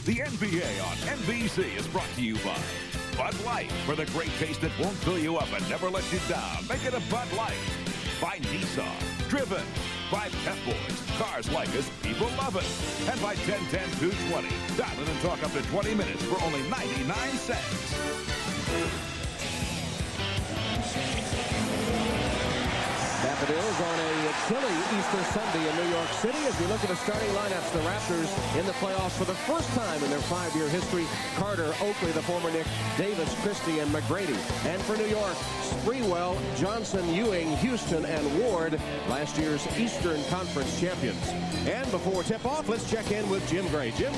The NBA on NBC is brought to you by Bud Light. For the great taste that won't fill you up and never let you down, make it a Bud Light. By Nissan. Driven. By Pep Boys. Cars like us, people love it. And by 10-10-220. Dial in and talk up to 20 minutes for only 99 cents. Daffodils on a chilly Easter Sunday in New York City as we look at the starting lineups. The Raptors in the playoffs for the first time in their 5-year history. Carter, Oakley, the former Knick, Davis, Christie, and McGrady. And for New York, Sprewell, Johnson, Ewing, Houston, and Ward, last year's Eastern Conference champions. And before tip-off, let's check in with Jim Gray. Jim?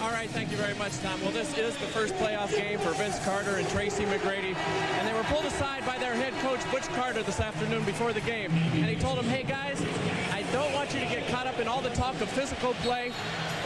All right, thank you very much, Tom. Well, this is the first playoff game for Vince Carter and Tracy McGrady. And they were pulled aside by their head coach, Butch Carter, this afternoon before the game. And he told them, hey, guys, I don't want you to get caught up in all the talk of physical play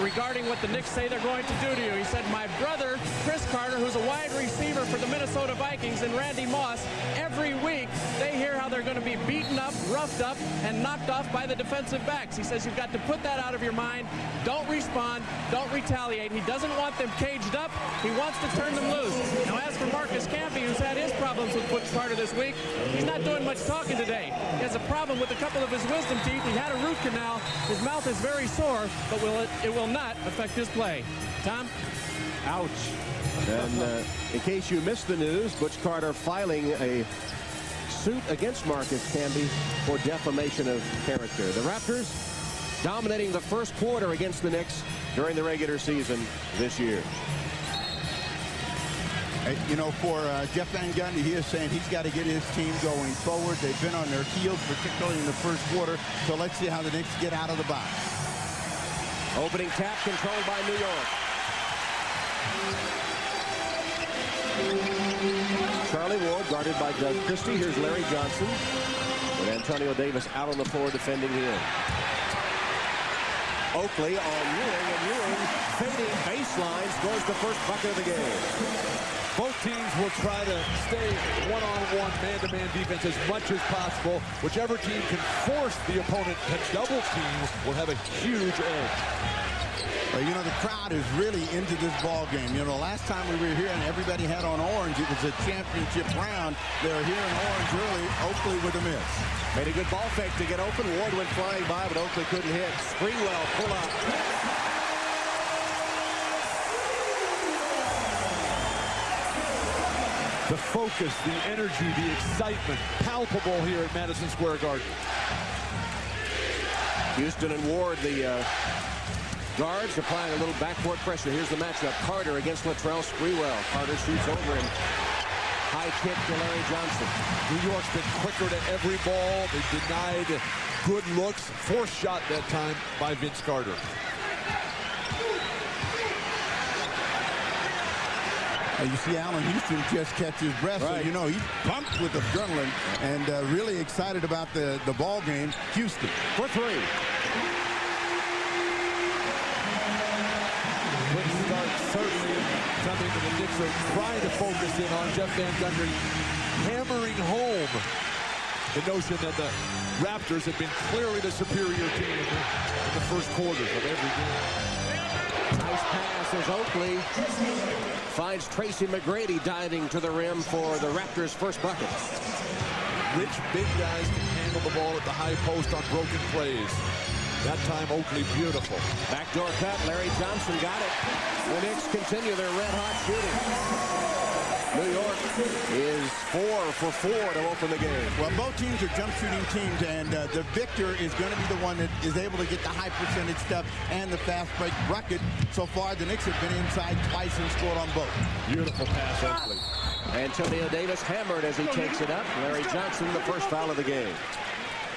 regarding what the Knicks say they're going to do to you. He said, my brother, Chris Carter, who's a wide receiver for the Minnesota Vikings, and Randy Moss, every week they hear how they're going to be beaten up, roughed up, and knocked off by the defensive backs. He says you've got to put that out of your mind. Don't respond. Don't retaliate. He doesn't want them caged up. He wants to turn them loose. Now, as for Marcus Camby, who's had his problems with Butch Carter this week, he's not doing much talking today. He has a problem with a couple of his wisdom teeth. He had a root canal. His mouth is very sore, but it will not affect his play. Tom? Ouch. And in case you missed the news, Butch Carter filing a suit against Marcus Camby for defamation of character. The Raptors dominating the first quarter against the Knicks during the regular season this year. You know, for Jeff Van Gundy, he is saying he's got to get his team going forward. They've been on their heels, particularly in the first quarter. So let's see how the Knicks get out of the box. Opening tap controlled by New York. Charlie Ward guarded by Doug Christie. Here's Larry Johnson. With Antonio Davis out on the floor defending him. Oakley on Ewing, and Ewing fading baseline scores the first bucket of the game. Both teams will try to stay one-on-one, man-to-man defense as much as possible. Whichever team can force the opponent to double team will have a huge edge. You know, the crowd is really into this ball game. You know, last time we were here and everybody had on orange, it was a championship round. They're here in orange early. Oakley with a miss. Made a good ball fake to get open. Ward went flying by, but Oakley couldn't hit. Sprewell pull up. The focus, the energy, the excitement, palpable here at Madison Square Garden. Houston and Ward, the guards, applying a little backcourt pressure. Here's the matchup. Carter against Latrell Sprewell. Carter shoots over him. High kick to Larry Johnson. New York's been quicker to every ball. They denied good looks. Forced shot that time by Vince Carter. You see Allen Houston just catch his breath, right. So you know he's pumped with adrenaline and really excited about the ball game. Houston for three. Quick start certainly something that the Knicks are trying to focus in on. Jeff Van Gundy hammering home the notion that the Raptors have been clearly the superior team in the first quarters of every game. Nice pass as Oakley finds Tracy McGrady diving to the rim for the Raptors' first bucket. Rich big guys can handle the ball at the high post on broken plays. That time Oakley beautiful. Backdoor cut. Larry Johnson got it. The Knicks continue their red-hot shooting. New York is 4 for 4 to open the game. Well, both teams are jump shooting teams, and the victor is going to be the one that is able to get the high percentage stuff and the fast break bucket. So far, the Knicks have been inside twice and scored on both. Beautiful pass, Oakley. Antonio Davis hammered as he takes it up. Larry Johnson, the first foul of the game.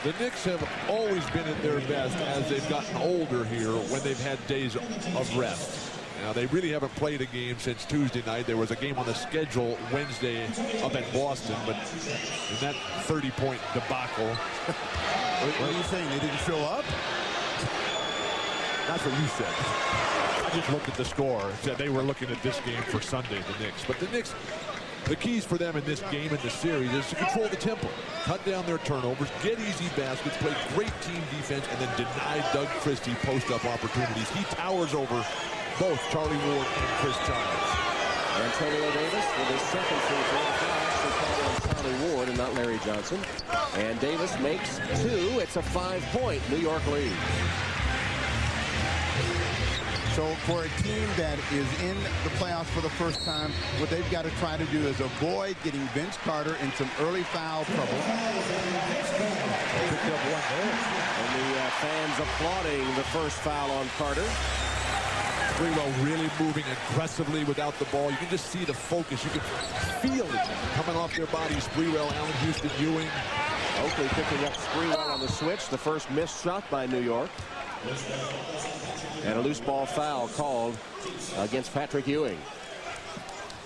The Knicks have always been at their best as they've gotten older here when they've had days of rest. Now, they really haven't played a game since Tuesday night. There was a game on the schedule Wednesday up in Boston, but in that 30-point debacle. What are you saying? They didn't show up? That's what you said. I just looked at the score and said they were looking at this game for Sunday, the Knicks. But the Knicks, the keys for them in this game, in this series, is to control the tempo, cut down their turnovers, get easy baskets, play great team defense, and then deny Doug Christie post-up opportunities. He towers over both Charlie Ward and Chris Childs. Antonio Davis with his second free throw. The foul actually called on Charlie Ward and not Larry Johnson. And Davis makes 2. It's a 5-point New York lead. So for a team that is in the playoffs for the first time, what they've got to try to do is avoid getting Vince Carter in some early foul trouble. Picked up one there. And the fans applauding the first foul on Carter. Sprewell really moving aggressively without the ball. You can just see the focus. You can feel it coming off their bodies. Sprewell, Allen Houston, Ewing. Oakley picking up Sprewell on the switch. The first missed shot by New York. And a loose ball foul called against Patrick Ewing.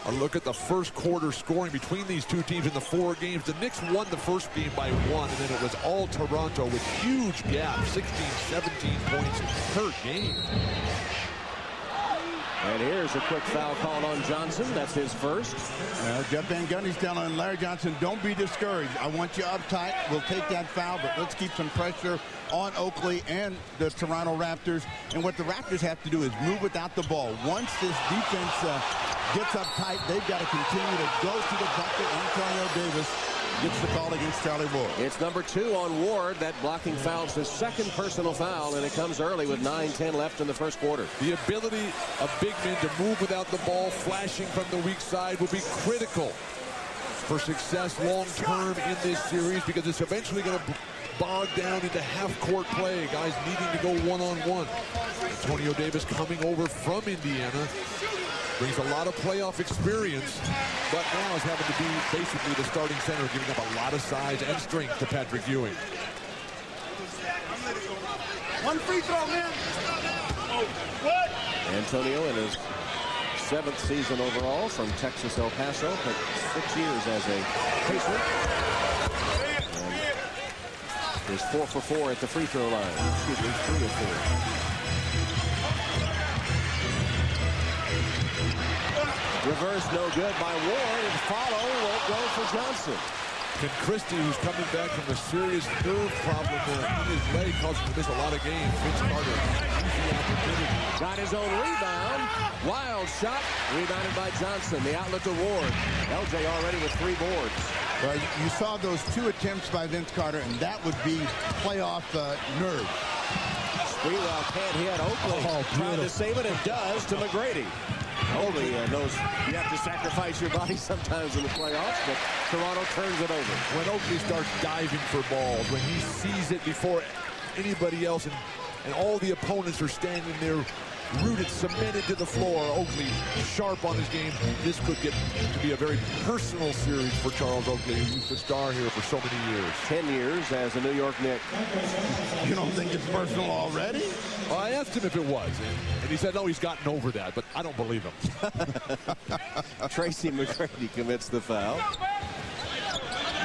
A look at the first quarter scoring between these two teams in the 4 games. The Knicks won the first game by 1, and then it was all Toronto with huge gaps, 16, 17 points per game. And here's a quick foul called on Johnson. That's his first. Jeff Van Gundy's telling Larry Johnson, don't be discouraged. I want you uptight. We'll take that foul, but let's keep some pressure on Oakley and the Toronto Raptors. And what the Raptors have to do is move without the ball. Once this defense gets up tight, they've got to continue to go to the bucket. Antonio Davis gets the call against Charlie Ward. It's number 2 on Ward. That blocking foul's his second personal foul, and it comes early with 9:10 left in the first quarter. The ability of big men to move without the ball, flashing from the weak side, will be critical for success long-term in this series, because it's eventually going to bog down into half-court play, guys needing to go one-on-one. Antonio Davis coming over from Indiana. Brings a lot of playoff experience, but now is having to be basically the starting center, giving up a lot of size and strength to Patrick Ewing. One free throw, man. Oh, what? Antonio in his 7th season overall from Texas, El Paso. But 6 years as a Pacer. And is 4 for 4 at the free throw line. Excuse me, 3 of 4. Reverse no good by Ward, and follow won't go for Johnson. Can Christie, who's coming back from a serious nerve problem in his leg, causing him to miss a lot of games. Vince Carter, easy opportunity. Got his own rebound. Wild shot. Rebounded by Johnson. The outlet to Ward. LJ already with 3 boards. Well, you saw those 2 attempts by Vince Carter, and that would be playoff nerve. Sprewell can't hit. Oakley trying to save it, and does to McGrady. Oakley knows you have to sacrifice your body sometimes in the playoffs, but Toronto turns it over. When Oakley starts diving for balls, when he sees it before anybody else, and all the opponents are standing there rooted, cemented to the floor, Oakley sharp on his game. This could get to be a very personal series for Charles Oakley, who used to star here for so many years. 10 years as a New York Knick. You don't think it's personal already? Well, I asked him if it was, and he said, no, he's gotten over that, but I don't believe him. Tracy McGrady commits the foul.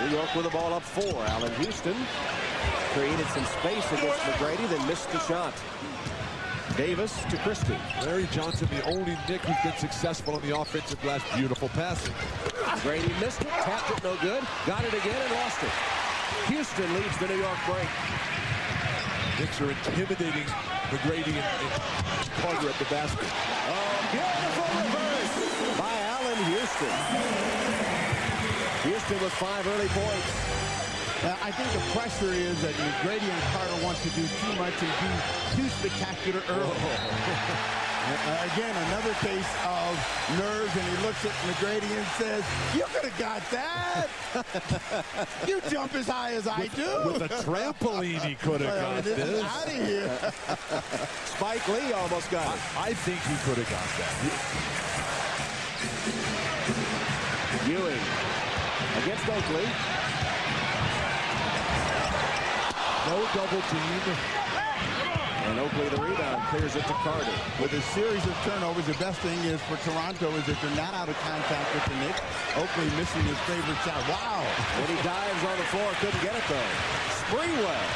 New York with the ball up 4. Allen Houston created some space against McGrady, then missed the shot. Davis to Christie. Larry Johnson, the only Knick who's been successful in the offensive glass. Beautiful passing. Grady missed it, tapped it no good, got it again and lost it. Houston leads the New York break. Knicks are intimidating McGrady and Carter at the basket. Oh, beautiful reverse by Allen Houston. Houston with 5 early points. I think the pressure is that McGrady and Carter want to do too much and be too spectacular early. Again, another case of nerves, and he looks at McGrady and says, you could have got that. You jump as high as I do. With a trampoline, he could have got this. Out of here. Spike Lee almost got it. I think he could have got that. Ewing against Oakley. No double team. And Oakley, the rebound, clears it to Carter. With a series of turnovers, the best thing is for Toronto is that they're not out of contact with the Knicks. Oakley missing his favorite shot. Wow. When he dives on the floor, couldn't get it though. Sprewell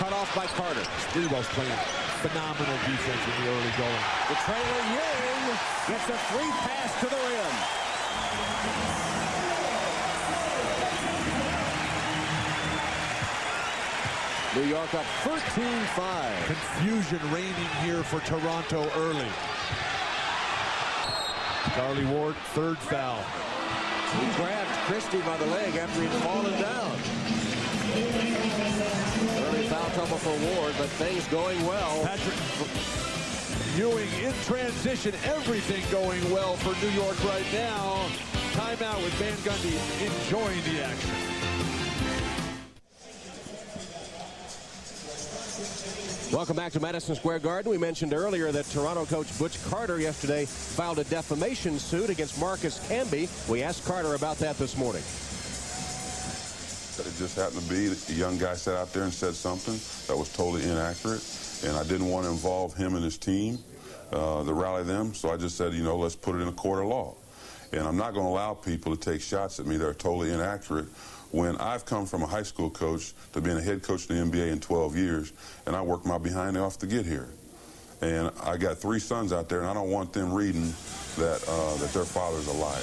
cut off by Carter. Sprewell's playing phenomenal defense in the early going. The trailer Ewing gets a free pass to the rim. New York up 13-5. Confusion reigning here for Toronto early. Charlie Ward, third foul. He grabbed Christie by the leg after he'd fallen down. Early foul trouble for Ward, but things going well. Patrick Ewing in transition. Everything going well for New York right now. Timeout with Van Gundy enjoying the action. Welcome back to Madison Square Garden. We mentioned earlier that Toronto coach Butch Carter yesterday filed a defamation suit against Marcus Camby. We asked Carter about that this morning. It just happened to be that a young guy sat out there and said something that was totally inaccurate, and I didn't want to involve him and his team to rally them, so I just said, you know, let's put it in a court of law. And I'm not going to allow people to take shots at me that are totally inaccurate when I've come from a high school coach to being a head coach in the NBA in 12 years, and I worked my behind off to get here. And I got 3 sons out there, and I don't want them reading that, that their father's a liar.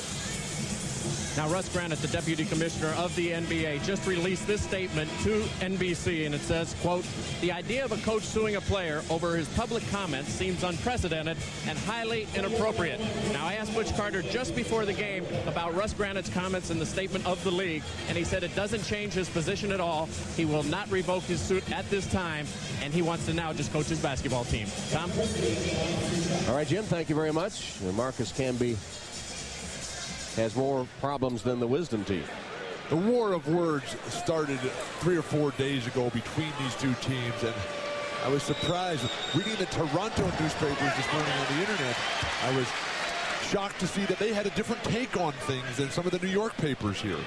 Now, Russ Granite, the deputy commissioner of the NBA, just released this statement to NBC, and it says, quote, "The idea of a coach suing a player over his public comments seems unprecedented and highly inappropriate." Now, I asked Butch Carter just before the game about Russ Granite's comments in the statement of the league, and he said it doesn't change his position at all. He will not revoke his suit at this time, and he wants to now just coach his basketball team. Tom? All right, Jim, thank you very much. Marcus Camby has more problems than the Wisdom team. The war of words started 3 or 4 days ago between these two teams, and I was surprised. Reading the Toronto newspapers this morning on the internet, I was shocked to see that they had a different take on things than some of the New York papers here.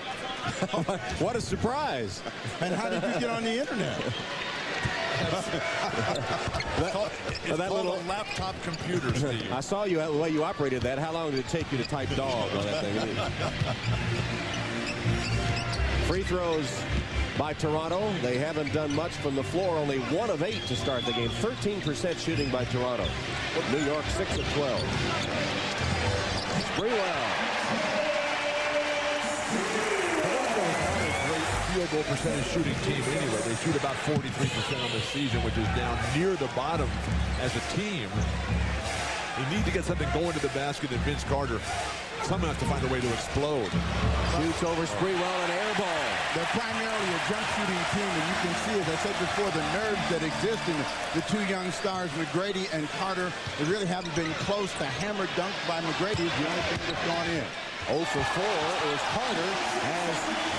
What a surprise. And how did you get on the internet? that little laptop computer, Steve. I saw you the way you operated that. How long did it take you to type dog on that thing? Free throws by Toronto. They haven't done much from the floor. Only 1 of 8 to start the game. 13% shooting by Toronto. New York 6 of 12. Sprewell. Field goal percentage shooting team anyway. They shoot about 43% on the season, which is down near the bottom as a team. You need to get something going to the basket, and Vince Carter somehow has to find a way to explode. Shoots over Sprewell, and air ball. They're primarily a jump shooting team, and you can see, as I said before, the nerves that exist in the 2 young stars, McGrady and Carter. They really haven't been close. The hammer dunk by McGrady is the only thing that's gone in. 0 for 4 is Carter as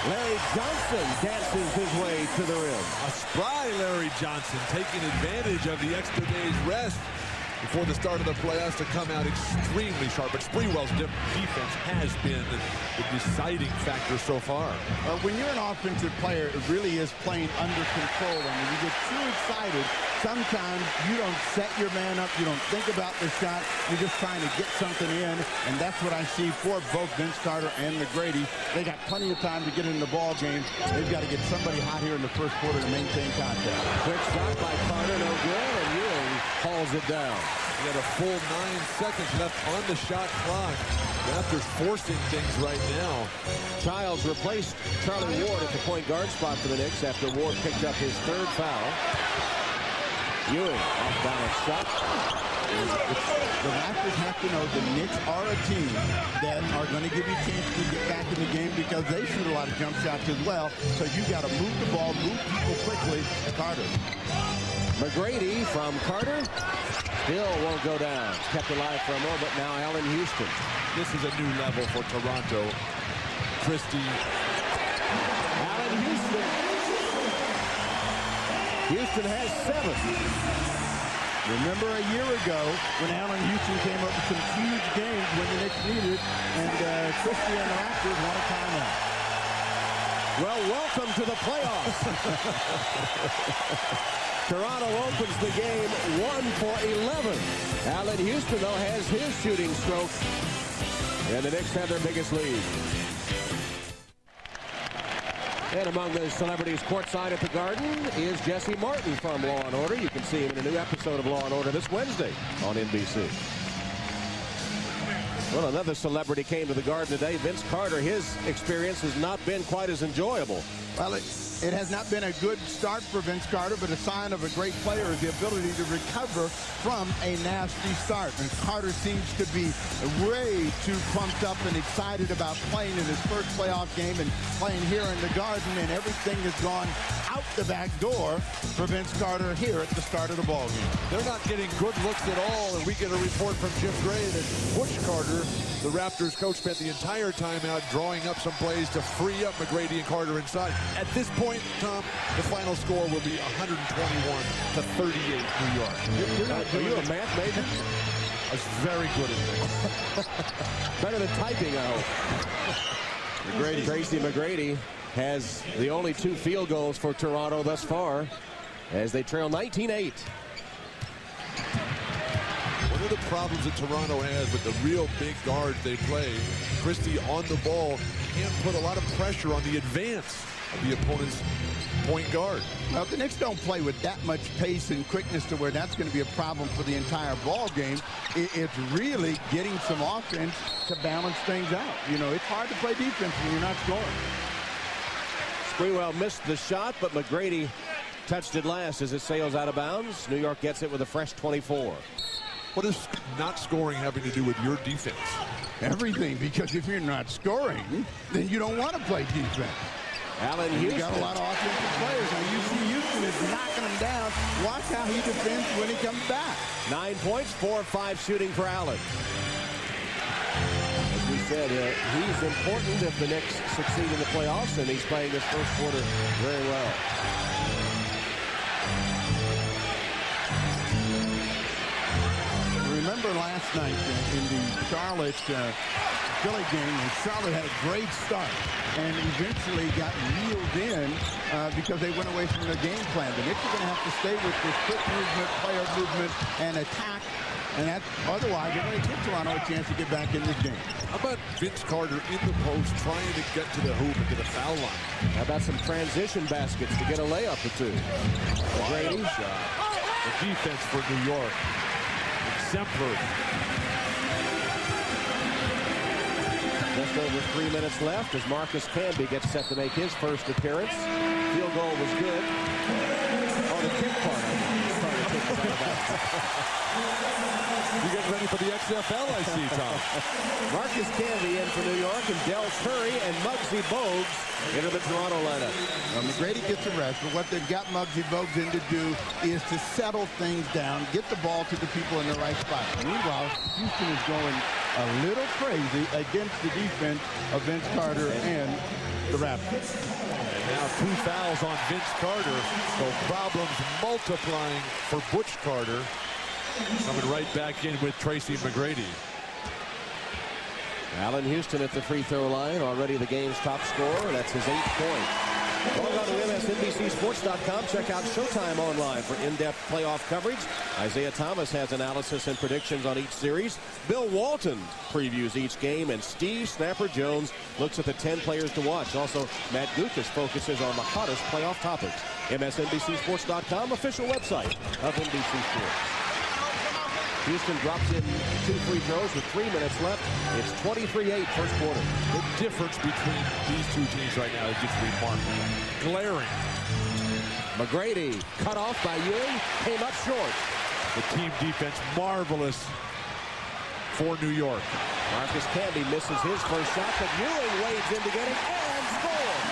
Larry Johnson dances his way to the rim. A spry Larry Johnson taking advantage of the extra day's rest before the start of the playoffs to come out extremely sharp. But Sprewell's defense has been the deciding factor so far. When you're an offensive player, it really is playing under control. And when you get too excited, sometimes you don't set your man up. You don't think about the shot. You're just trying to get something in. And that's what I see for both Vince Carter and McGrady. They got plenty of time to get in the ball game. They've got to get somebody hot here in the first quarter to maintain contact. Quick shot by Carter, no good, and Ewing hauls it down. We got a full 9 seconds left on the shot clock. Raptors forcing things right now. Childs replaced Charlie Ward at the point guard spot for the Knicks after Ward picked up his 3rd foul. Ewing off balance shot. The Raptors have to know the Knicks are a team that are going to give you a chance to get back in the game because they shoot a lot of jump shots as well. So you got to move the ball, move people quickly. Carter. McGrady from Carter. Still won't go down. Kept alive for a moment. Now Allen Houston. This is a new level for Toronto. Christie. Allen Houston. Houston has 7. Remember a year ago when Allen Houston came up with some huge games when the Knicks needed it, and Christie and the Raptors won a timeout. Well, welcome to the playoffs. Toronto opens the game 1 for 11. Allen Houston, though, has his shooting stroke, and the Knicks have their biggest lead. And among the celebrities courtside at the Garden is Jesse Martin from Law & Order. You can see him in a new episode of Law & Order this Wednesday on NBC. Well, another celebrity came to the Garden today. Vince Carter. His experience has not been quite as enjoyable. Well, It has not been a good start for Vince Carter, but a sign of a great player is the ability to recover from a nasty start. And Carter seems to be way too pumped up and excited about playing in his first playoff game and playing here in the Garden, and everything has gone out the back door for Vince Carter here at the start of the ball game. They're not getting good looks at all, and we get a report from Jim Gray that Butch Carter, the Raptors coach, spent the entire time out drawing up some plays to free up McGrady and Carter inside. At this point, Tom, the final score will be 121-38 New York. Are you a math major? I was very good at that. Better than typing, I hope. Tracy McGrady has the only 2 field goals for Toronto thus far as they trail 19-8. One of the problems that Toronto has with the real big guards they play, Christie on the ball can't put a lot of pressure on the advance of the opponent's point guard. Well, the Knicks don't play with that much pace and quickness to where that's going to be a problem for the entire ball game. It's really getting some offense to balance things out. You know, it's hard to play defense when you're not scoring. Sprewell missed the shot, but McGrady touched it last as it sails out of bounds. New York gets it with a fresh 24. What does not scoring having to do with your defense? Everything, because if you're not scoring, then you don't want to play defense. Allen You Houston. got a lot of offensive players. Now you see Houston is knocking them down. Watch how he defends when he comes back. 9 points, 4 of 5 shooting for Allen. As we said, he's important if the Knicks succeed in the playoffs, and he's playing this first quarter very well. Remember last night in the Charlotte Philly game, when Charlotte had a great start and eventually got reeled in because they went away from their game plan. The Knicks are going to have to stay with this quick movement, player movement, and attack. And that, otherwise, they're going to give Toronto a chance to get back in this game. How about Vince Carter in the post trying to get to the hoop and to the foul line? How about some transition baskets to get a layup or two? Wild shot. The defense for New York. Exemplary. Just over 3 minutes left as Marcus Camby gets set to make his first appearance. Field goal was good. Oh, the kick part. You get ready for the XFL, I see, Tom. Marcus Camby in for New York, and Del Curry and Muggsy Bogues into the Toronto lineup. McGrady gets a rest, but what they've got Muggsy Bogues in to do is to settle things down, get the ball to the people in the right spot. Meanwhile, Houston is going a little crazy against the defense of Vince Carter and the Raptors. And now 2 fouls on Vince Carter, so problems multiplying for Butch Carter. Coming right back in with Tracy McGrady. Allen Houston at the free throw line, already the game's top scorer. That's his 8th point. Log on to MSNBCSports.com. Check out Showtime online for in-depth playoff coverage. Isaiah Thomas has analysis and predictions on each series. Bill Walton previews each game, and Steve Snapper Jones looks at the 10 players to watch. Also, Matt Gukas focuses on the hottest playoff topics. MSNBCSports.com, official website of NBC Sports. Houston drops in 2 free throws with 3 minutes left. It's 23-8 first quarter. The difference between these 2 teams right now is just remarkable. Glaring. McGrady cut off by Ewing, came up short. The team defense marvelous for New York. Marcus Camby misses his first shot, but Ewing wades in to get it and scores.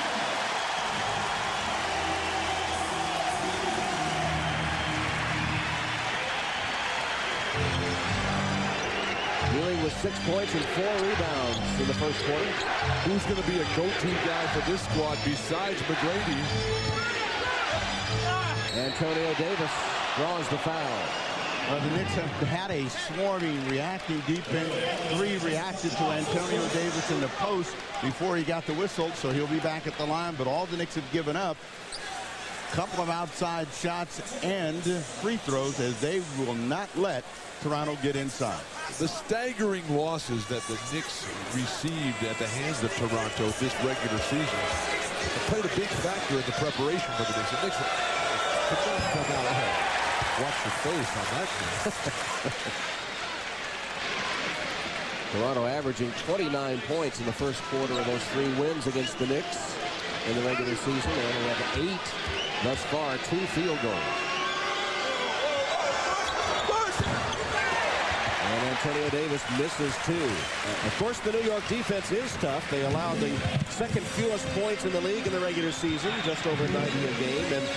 Ewing with 6 points and 4 rebounds in the first quarter. Who's going to be a go-to guy for this squad besides McGrady? Antonio Davis draws the foul. The Knicks have had a swarming, reacting defense. 3 reacted to Antonio Davis in the post before he got the whistle, so he'll be back at the line. But all the Knicks have given up, a couple of outside shots and free throws, as they will not let Toronto get inside. The staggering losses that the Knicks received at the hands of Toronto this regular season played a big factor in the preparation for the Knicks. The Knicks could not come out ahead. Watch your face on that one. Toronto averaging 29 points in the first quarter of those 3 wins against the Knicks. in the regular season. They only have 8 thus far, 2 field goals. And Antonio Davis misses 2. Of course, the New York defense is tough. They allowed the second fewest points in the league in the regular season, just over 90 a game, and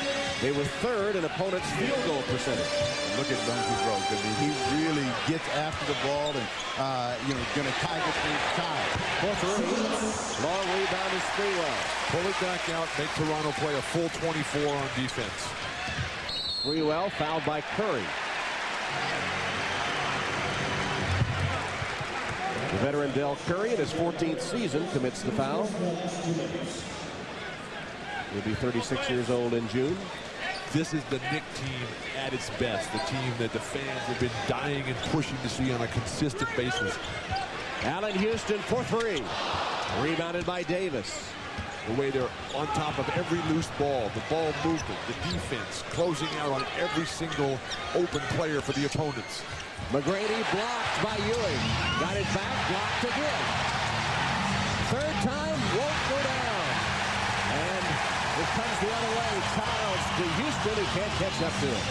they were 3rd in opponents' field goal percentage. Look at Muggsy Bogues. I mean, he really gets after the ball and, going to tie this thing tied. 4-3. Long rebound is Sprewell. Pull it back out, make Toronto play a full 24 on defense. Sprewell fouled by Curry. The veteran Del Curry in his 14th season commits the foul. He'll be 36 years old in June. This is the Knicks team at its best. The team that the fans have been dying and pushing to see on a consistent basis. Allen Houston for 3. Rebounded by Davis. The way they're on top of every loose ball, the ball movement, the defense, closing out on every single open player for the opponents. McGrady blocked by Ewing. Got it back, blocked again. 3rd time, won't go down. And it comes the other way. Childs to Houston, who can't catch up to it.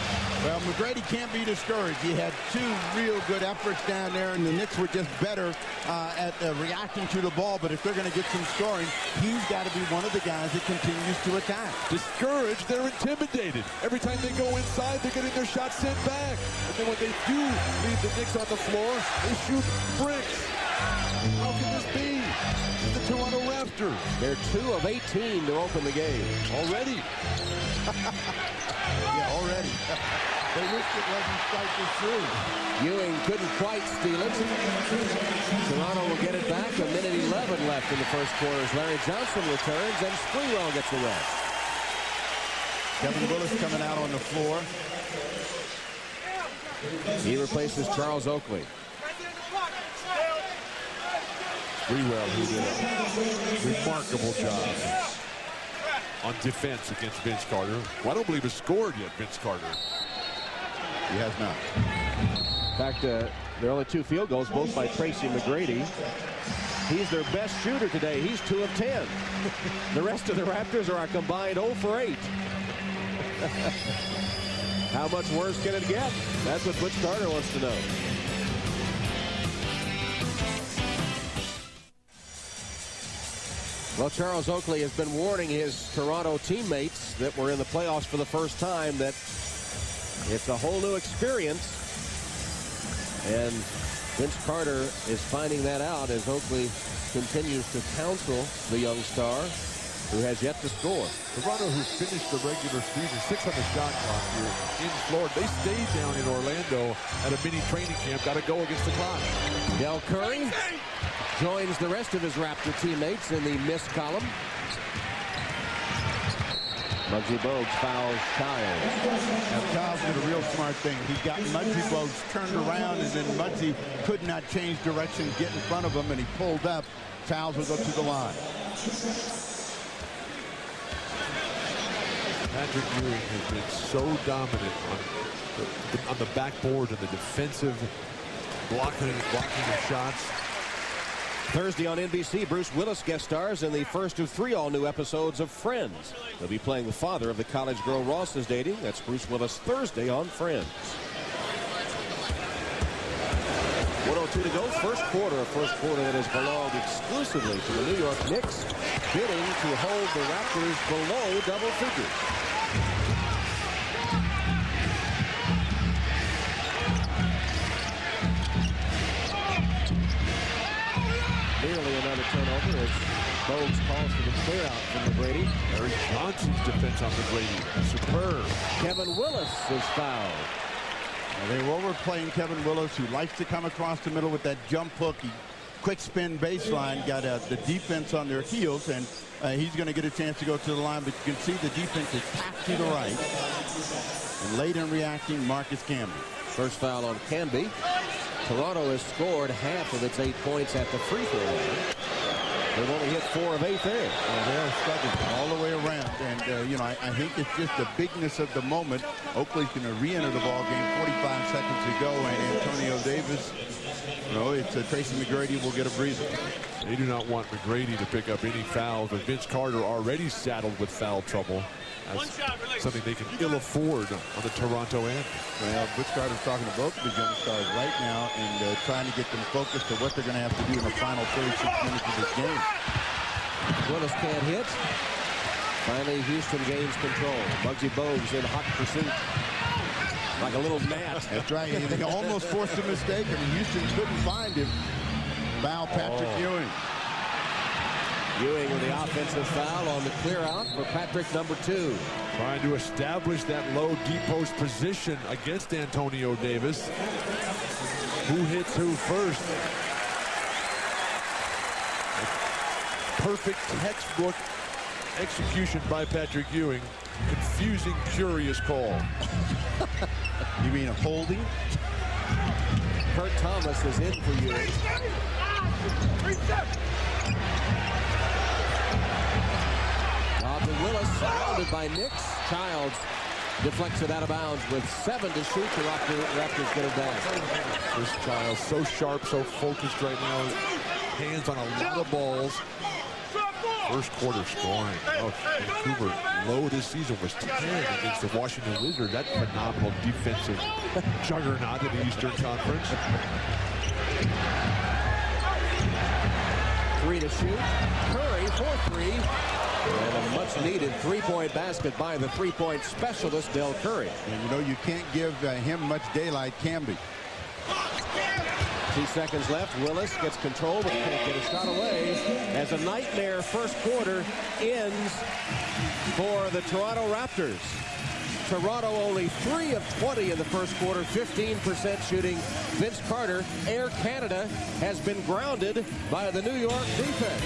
Well, McGrady can't be discouraged. He had 2 real good efforts down there, and the Knicks were just better at reacting to the ball. But if they're going to get some scoring, he's got to be one of the guys that continues to attack. Discouraged, they're intimidated. Every time they go inside, they're getting their shots sent back. And then when they do leave the Knicks on the floor, they shoot bricks. How can this be? The Toronto Raptors. They're 2 of 18 to open the game. Already. Yeah, already. They wish it wasn't quite this through. Ewing couldn't quite steal it. Toronto will get it back. 1:11 left in the first quarter as Larry Johnson returns and Sprewell gets the rest. Kevin Willis coming out on the floor. He replaces Charles Oakley. Sprewell, who did a remarkable job on defense against Vince Carter. Well, I don't believe he's scored yet, Vince Carter. He has not. In fact, there are only 2 field goals, both by Tracy McGrady. He's their best shooter today. He's 2 of 10. The rest of the Raptors are a combined 0 for 8. How much worse can it get? That's what Butch Carter wants to know. Well, Charles Oakley has been warning his Toronto teammates that were in the playoffs for the first time that it's a whole new experience. And Vince Carter is finding that out as Oakley continues to counsel the young star who has yet to score. Toronto, who finished the regular season 6 on the shot clock here in Florida. They stayed down in Orlando at a mini training camp. Got to go against the clock. Del Curry joins the rest of his Raptor teammates in the miss column. Muggsy Bogues fouls Childs. Now, Childs did a real smart thing. He got Muggsy Bogues turned around, and then Muggsy could not change direction, get in front of him, and he pulled up. Childs will go to the line. Patrick Ewing has been so dominant on the backboard and the defensive blocking of shots. Thursday on NBC, Bruce Willis guest stars in the first of 3 all-new episodes of Friends. He'll be playing the father of the college girl Ross is dating. That's Bruce Willis Thursday on Friends. 1:02 to go. First quarter that has belonged exclusively to the New York Knicks, bidding to hold the Raptors below double figures. Nearly another turnover as Bogues calls for the clear out from McGrady. Larry Johnson's defense on McGrady. Superb. Kevin Willis is fouled. Now, they were overplaying Kevin Willis, who likes to come across the middle with that jump hook. He quick spin baseline, got the defense on their heels, and he's going to get a chance to go to the line, but you can see the defense is packed to the right. And late in reacting, Marcus Camby. First foul on Camby. Toronto has scored half of its 8 points at the free throw line. They've only hit 4 of 8 there. And they're struggling all the way around. And, I think it's just the bigness of the moment. Oakley's going to re-enter the ball game. 45 seconds to go, and Antonio Davis No, it's Tracy McGrady will get a breather. They do not want McGrady to pick up any fouls, but Vince Carter already saddled with foul trouble. That's something they can ill afford on the Toronto end. Well, Vince Carter's talking to both of the young stars right now and trying to get them focused to what they're going to have to do in the final 36 minutes of this game. Willis can't hit. Finally, Houston gains control. Muggsy Bogues in hot pursuit. Like a little gnat. That's right. He almost forced a mistake. I mean, Houston couldn't find him. Foul Patrick Ewing. Ewing with the offensive foul on the clear out for Patrick, number 2. Trying to establish that low deep post position against Antonio Davis. Who hits who first? Perfect textbook execution by Patrick Ewing. Confusing, curious call. You mean a holding? Kurt Thomas is in for Ewing. Bob Willis surrounded by Knicks. Childs deflects it out of bounds with 7 to shoot. The Raptors get it back. Chris Childs so sharp, so focused right now. Hands on a lot of balls. First quarter scoring. Oh, Vancouver low this season was 10 against the Washington Wizards. That phenomenal defensive juggernaut in the Eastern Conference. 3 to shoot. Curry for 3. And a much-needed three-point basket by the three-point specialist, Del Curry. And you know, you can't give him much daylight, can be. 2 seconds left. Willis gets control, but can't get a shot away as a nightmare first quarter ends for the Toronto Raptors. Toronto only 3 of 20 in the first quarter, 15% shooting. Vince Carter, Air Canada, has been grounded by the New York defense.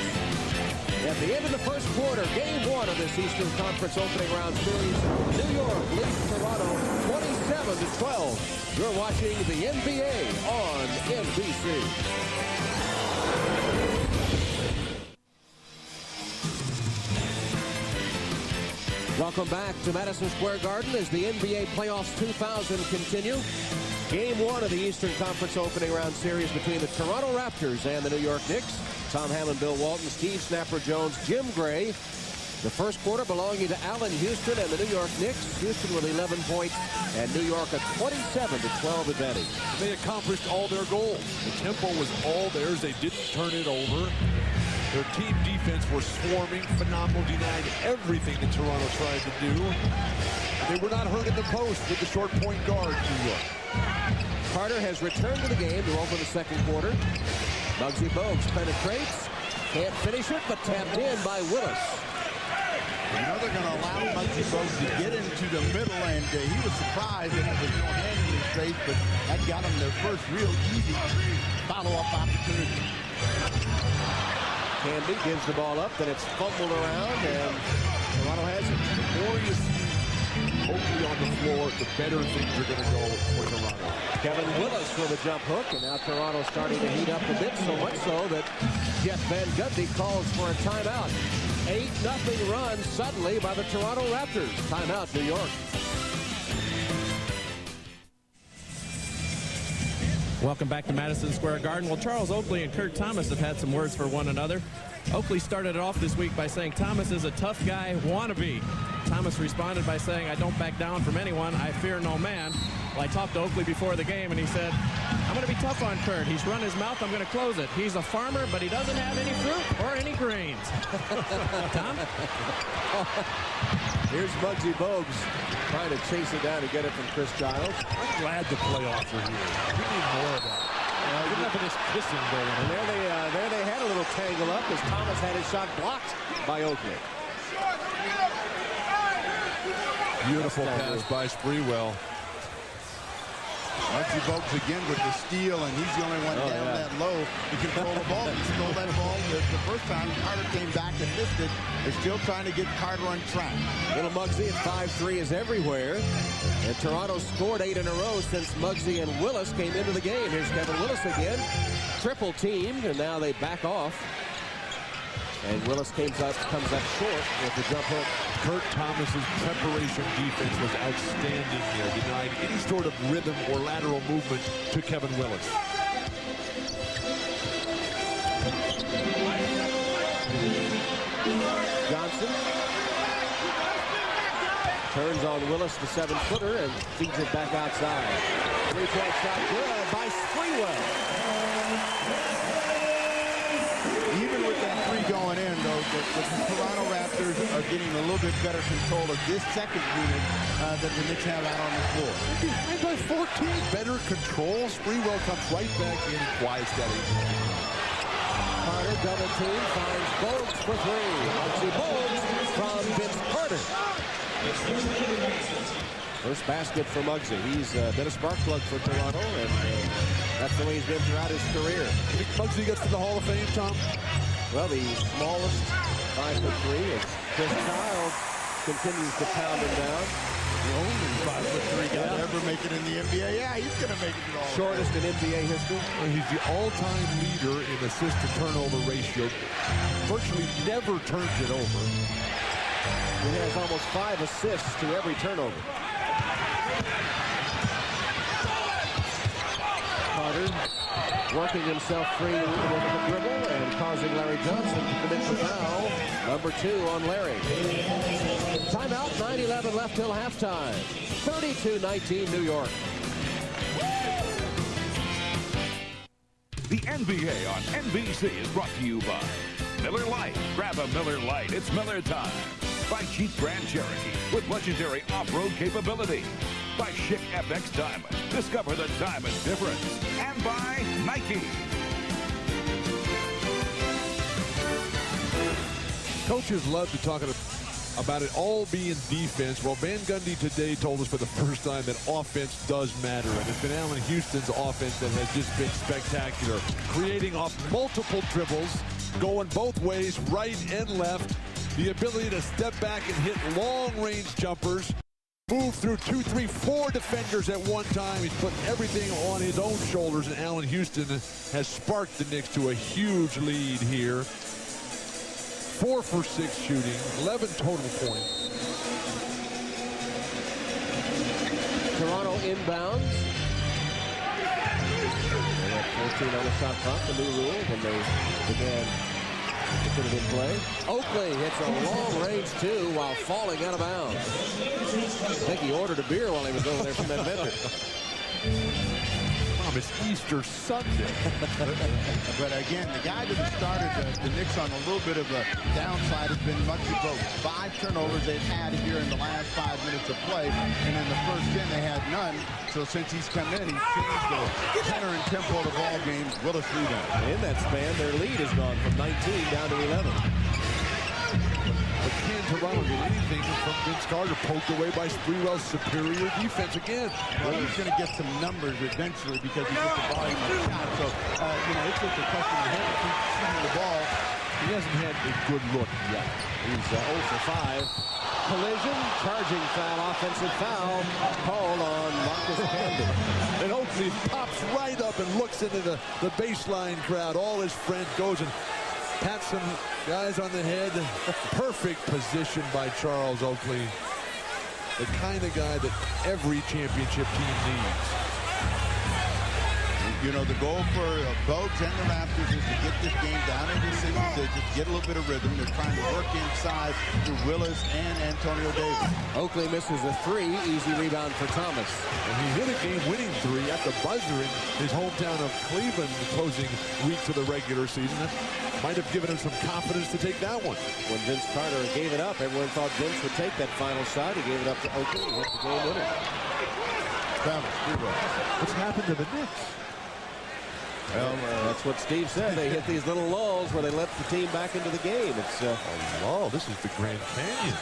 At the end of the first quarter, game 1 of this Eastern Conference opening round series, New York leads Toronto 27-12. You're watching the NBA on NBC. Welcome back to Madison Square Garden as the NBA Playoffs 2000 continue. Game 1 of the Eastern Conference opening round series between the Toronto Raptors and the New York Knicks. Tom Hammond, Bill Walton, Steve Snapper Jones, Jim Gray. The first quarter belonging to Allen Houston and the New York Knicks. Houston with 11 points and New York a 27-12 advantage. They accomplished all their goals. The tempo was all theirs. They didn't turn it over. Their team defense was swarming, phenomenal, denied everything that Toronto tried to do. They were not hurt in the post with the short point guard, New York. Carter has returned to the game to open the second quarter. Muggsy Bogues penetrates. Can't finish it, but tapped in by Willis. You know they're going to allow Muggsy Bogues to get into the middle, and he was surprised that there was no hand in his face, but that got him their first real easy follow-up opportunity. Camby gives the ball up, then it's fumbled around, and Toronto has it. The more you see Oakley on the floor, the better things are going to go for Toronto. Kevin Willis for the jump hook, and now Toronto starting to heat up a bit, so much so that Jeff Van Gundy calls for a timeout. 8-0 run suddenly by the Toronto Raptors. Timeout, New York. Welcome back to Madison Square Garden. Well, Charles Oakley and Kurt Thomas have had some words for one another. Oakley started it off this week by saying Thomas is a tough guy wannabe. Thomas responded by saying, I don't back down from anyone. I fear no man. Well, I talked to Oakley before the game, and he said, I'm going to be tough on Kurt. He's run his mouth. I'm going to close it. He's a farmer, but he doesn't have any fruit or any grains. Tom? Here's Muggsy Bogues trying to chase it down to get it from Chris Childs. I'm glad the playoffs are here. We need more of that. Good enough of this kissing going on. And there they had a little tangle up as Thomas had his shot blocked by Oakley. Beautiful pass by Sprewell. Muggsy Bogues again with the steal, and he's the only one down that low to control the ball. He stole that ball the first time. Carter came back and missed it. They're still trying to get Carter on track. Little Muggsy at 5'3" is everywhere. And Toronto scored 8 in a row since Muggsy and Willis came into the game. Here's Kevin Willis again. Triple teamed, and now they back off. And Willis comes up short with the jump hook. Kurt Thomas's preparation defense was outstanding here. Denied any sort of rhythm or lateral movement to Kevin Willis. Turns on Willis, the 7-footer, and feeds it back outside. 3-point shot good by Sprewell. Even with that three going in, though, the Toronto Raptors are getting a little bit better control of this second unit that the Knicks have out on the floor. Behind by 14, better control. Sprewell comes right back in and quiets that evening. Carter double team, finds Bogues for three. Archie Bogues from Vince Carter. First basket for Muggsy. He's been a spark plug for Toronto, and that's the way he's been throughout his career. You think Muggsy gets to the Hall of Fame, Tom? Well, the smallest 5'3" is Chris Childs continues to pound him down. The only 5'3" guy to ever make it in the NBA. Yeah, he's going to make it all. Shortest in NBA history. He's the all-time leader in assist-to-turnover ratio. Virtually never turns it over. He has almost 5 assists to every turnover. Carter working himself free with a dribble and causing Larry Johnson to commit the foul. Number 2 on Larry. Timeout, 9:11 left till halftime. 32-19 New York. The NBA on NBC is brought to you by Miller Lite. Grab a Miller Lite. It's Miller time. By Jeep Grand Cherokee with legendary off-road capability. By Schick FX Diamond. Discover the diamond difference. And by Nike. Coaches love to talk about it all being defense. Well, Van Gundy today told us for the first time that offense does matter. And it's been Allen Houston's offense that has just been spectacular. Creating off multiple dribbles, going both ways, right and left. The ability to step back and hit long-range jumpers. Move through 2, 3, 4 defenders at one time. He's putting everything on his own shoulders, and Allen Houston has sparked the Knicks to a huge lead here. 4 for 6 shooting, 11 total points. Toronto inbounds. They had 14 on the shot clock, the new rule when they began to put it in play. Oakley hits a long-range 2 while falling out of bounds. I think he ordered a beer while he was over there from that vendor. It's Easter Sunday. But again, the guy that has started the Knicks on a little bit of a downside has been Muggsy Bogues. 5 turnovers they've had here in the last 5 minutes of play, and in the first 10 they had none. So since he's come in, he's changed the tenor and tempo of the ball game. Willis rebound. In that span, their lead has gone from 19 down to 11. But can Toronto get anything from Vince Carter? Poked away by Sprewell's superior defense again. Well, he's going to get some numbers eventually because he gets the volume of the shot. So, it's just a question of him to keep shooting the ball. He hasn't had a good look yet. He's 0 for 5. Collision, charging foul, offensive foul called on Marcus Camden. And Oakley pops right up and looks into the baseline crowd. All his friends goes and pats some guys on the head. Perfect position by Charles Oakley. The kind of guy that every championship team needs. You know, the goal for Bogues and the Raptors is to get this game down into single digits, get a little bit of rhythm. They're trying to work inside through Willis and Antonio Davis. Oakley misses a 3. Easy rebound for Thomas. And he hit a game-winning 3 at the buzzer in his hometown of Cleveland, the closing week to the regular season. That might have given him some confidence to take that one. When Vince Carter gave it up, everyone thought Vince would take that final shot. He gave it up to Oakley and hit the game winner. What's happened to the Knicks? Well, that's what Steve said. They hit these little lulls where they let the team back into the game. It's oh, this is the Grand Canyon.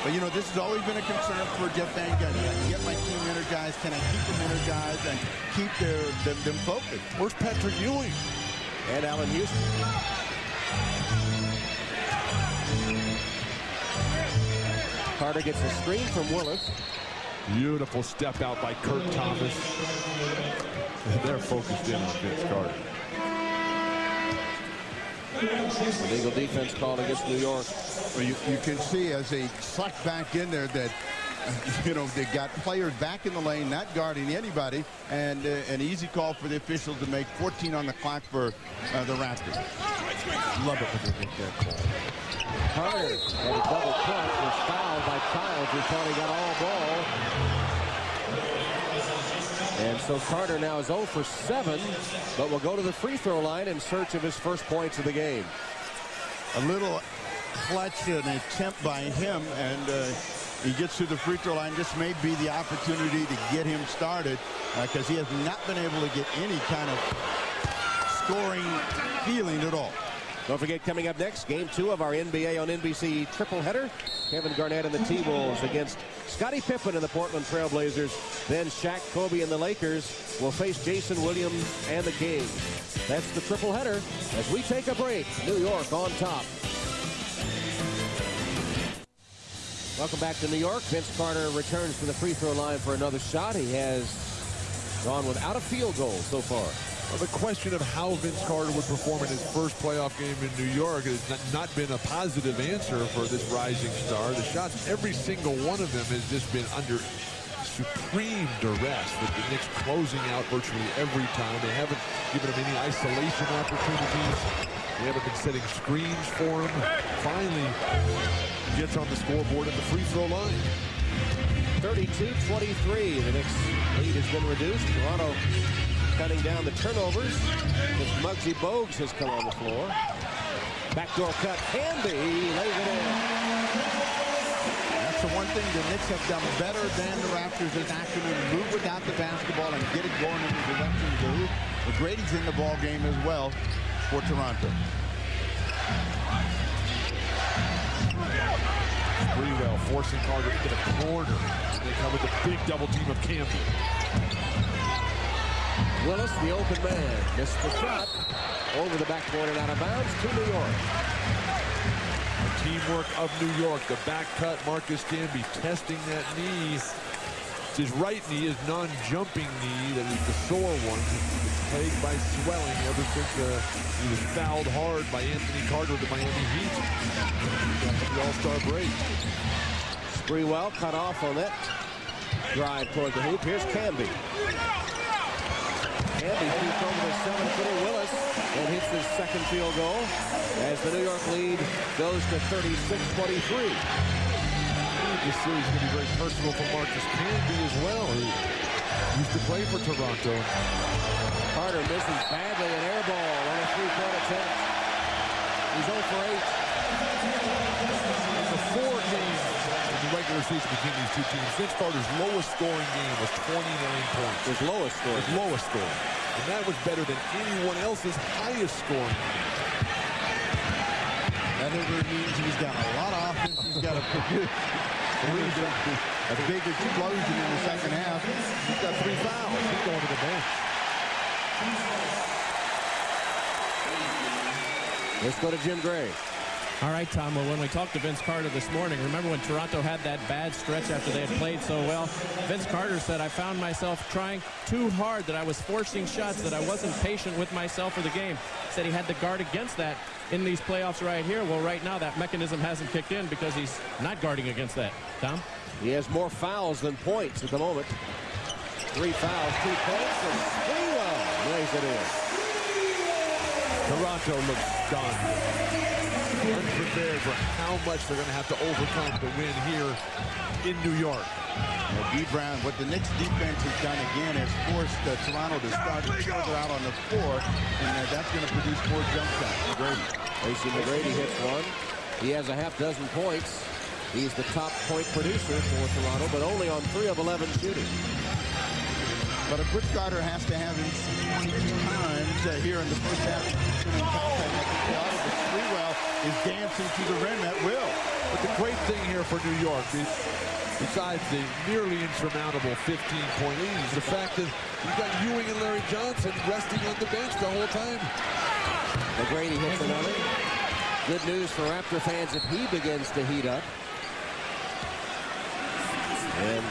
But, this has always been a concern for Jeff Van Gundy. I can get my team energized. Can I keep them energized and keep them focused? Where's Patrick Ewing? And Allen Houston. Carter gets a screen from Willis. Beautiful step out by Kurt Thomas. They're focused in on Vince Carter. Illegal defense called against New York. Well, you can see as they suck back in there that You know, they got players back in the lane, not guarding anybody, and an easy call for the officials to make. 14 on the clock for the Raptors. Love it when they make that call. Carter had a double clutch, was fouled by Childs, who thought he got all ball. And so Carter now is 0 for 7, but will go to the free throw line in search of his first points of the game. A little clutch and attempt by him, and he gets to the free throw line. This may be the opportunity to get him started because he has not been able to get any kind of scoring feeling at all. Don't forget, coming up next, Game 2 of our NBA on NBC triple header. Kevin Garnett and the T-Wolves against Scottie Pippen and the Portland Trailblazers. Then Shaq, Kobe, and the Lakers will face Jason Williams and the Kings. That's the triple header as we take a break. New York on top. Welcome back to New York. Vince Carter returns to the free throw line for another shot. He has gone without a field goal so far. Well, the question of how Vince Carter would perform in his first playoff game in New York has not been a positive answer for this rising star. The shots, every single one of them has just been under supreme duress, with the Knicks closing out virtually every time. They haven't given him any isolation opportunities. They haven't been setting screens for him. Finally gets on the scoreboard at the free throw line. 32-23. The Knicks lead has been reduced. Toronto cutting down the turnovers. As Muggsy Bogues has come on the floor. Backdoor cut. Canby lays it in. That's the one thing the Knicks have done better than the Raptors this afternoon. Move without the basketball and get it going in the direction of the hoop. McGrady's in the ball game as well for Toronto. Sprewell forcing Carter into the corner. They come with a big double team of Canby. Willis, the open man, missed the shot. Over the backboard and out of bounds to New York. The teamwork of New York. The back cut. Marcus Camby testing that knee. His right knee is non-jumping knee. That is the sore one. It's plagued by swelling ever since he was fouled hard by Anthony Carter of the Miami Heat. After the All-Star break. Sprewell cut off on that drive toward the hoop. Here's Canby. Canby keeps over the 7-footer Willis and hits his second field goal as the New York lead goes to 36-23. This series is going to be very personal for Marcus Camby as well, who used to play for Toronto. Carter misses badly an air ball on a three-point attempt. He's 0 for 8. The 4 games in the regular season between these two teams, Vince Carter's lowest scoring game was 29 points. His lowest scoring. His lowest scoring. And that was better than anyone else's highest scoring. That means he's got a lot of offense. He's got to produce a big explosion in the second half. He's got 3 fouls. He's going to the bench. Let's go to Jim Gray. All right, Tom. Well, when we talked to Vince Carter this morning, remember when Toronto had that bad stretch after they had played so well? Vince Carter said, I found myself trying too hard, that I was forcing shots, that I wasn't patient with myself for the game. Said he had to guard against that in these playoffs right here. Well, right now, that mechanism hasn't kicked in because he's not guarding against that. Tom? He has more fouls than points at the moment. 3 fouls, 2 points, and Sprewell lays it in. Toronto looks stunned. Unprepared for how much they're going to have to overcome to win here in New York. D. Brown, what the Knicks defense has done again is forced Toronto to start further out on the floor, and that's going to produce more jump shots. McGrady. Tracy McGrady hits one. He has a half dozen points. He's the top point producer for Toronto, but only on 3 of 11 shooting. But if Vince Carter has to have him 22 times here in the first half, Sprewell is dancing to the rim at will. But the great thing here for New York is, besides the nearly insurmountable 15-point lead, is the fact that you've got Ewing and Larry Johnson resting on the bench the whole time. McGrady hits another. Good news for Raptor fans if he begins to heat up. And